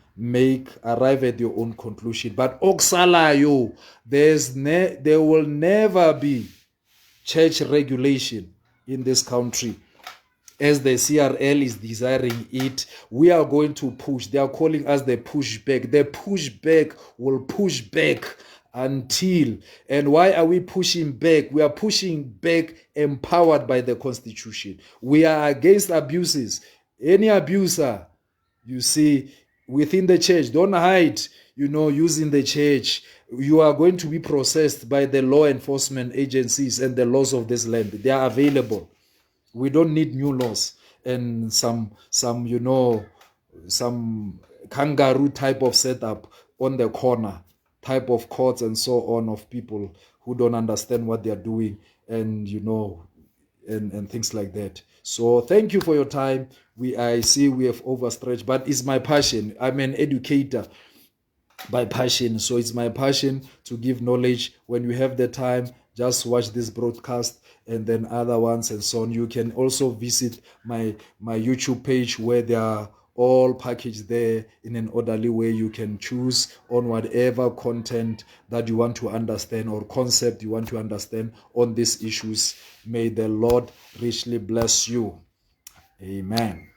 arrive at your own conclusion. But Oksalayo, there will never be church regulation in this country as the CRL is desiring it. We are going to push. They are calling us the pushback. The pushback will push back until. And why are we pushing back? We are pushing back empowered by the Constitution. We are against abuses. Any abuser, you see, within the church, don't hide, using the church. You are going to be processed by the law enforcement agencies and the laws of this land. They are available. We don't need new laws and some kangaroo type of setup on the corner type of courts and so on of people who don't understand what they are doing and and things like that. So thank you for your time. I see we have overstretched, but it's my passion. I'm an educator by passion. So it's my passion to give knowledge. When you have the time, just watch this broadcast and then other ones and so on. You can also visit my YouTube page where there are all packaged there in an orderly way. You can choose on whatever content that you want to understand or concept you want to understand on these issues. May the Lord richly bless you. Amen.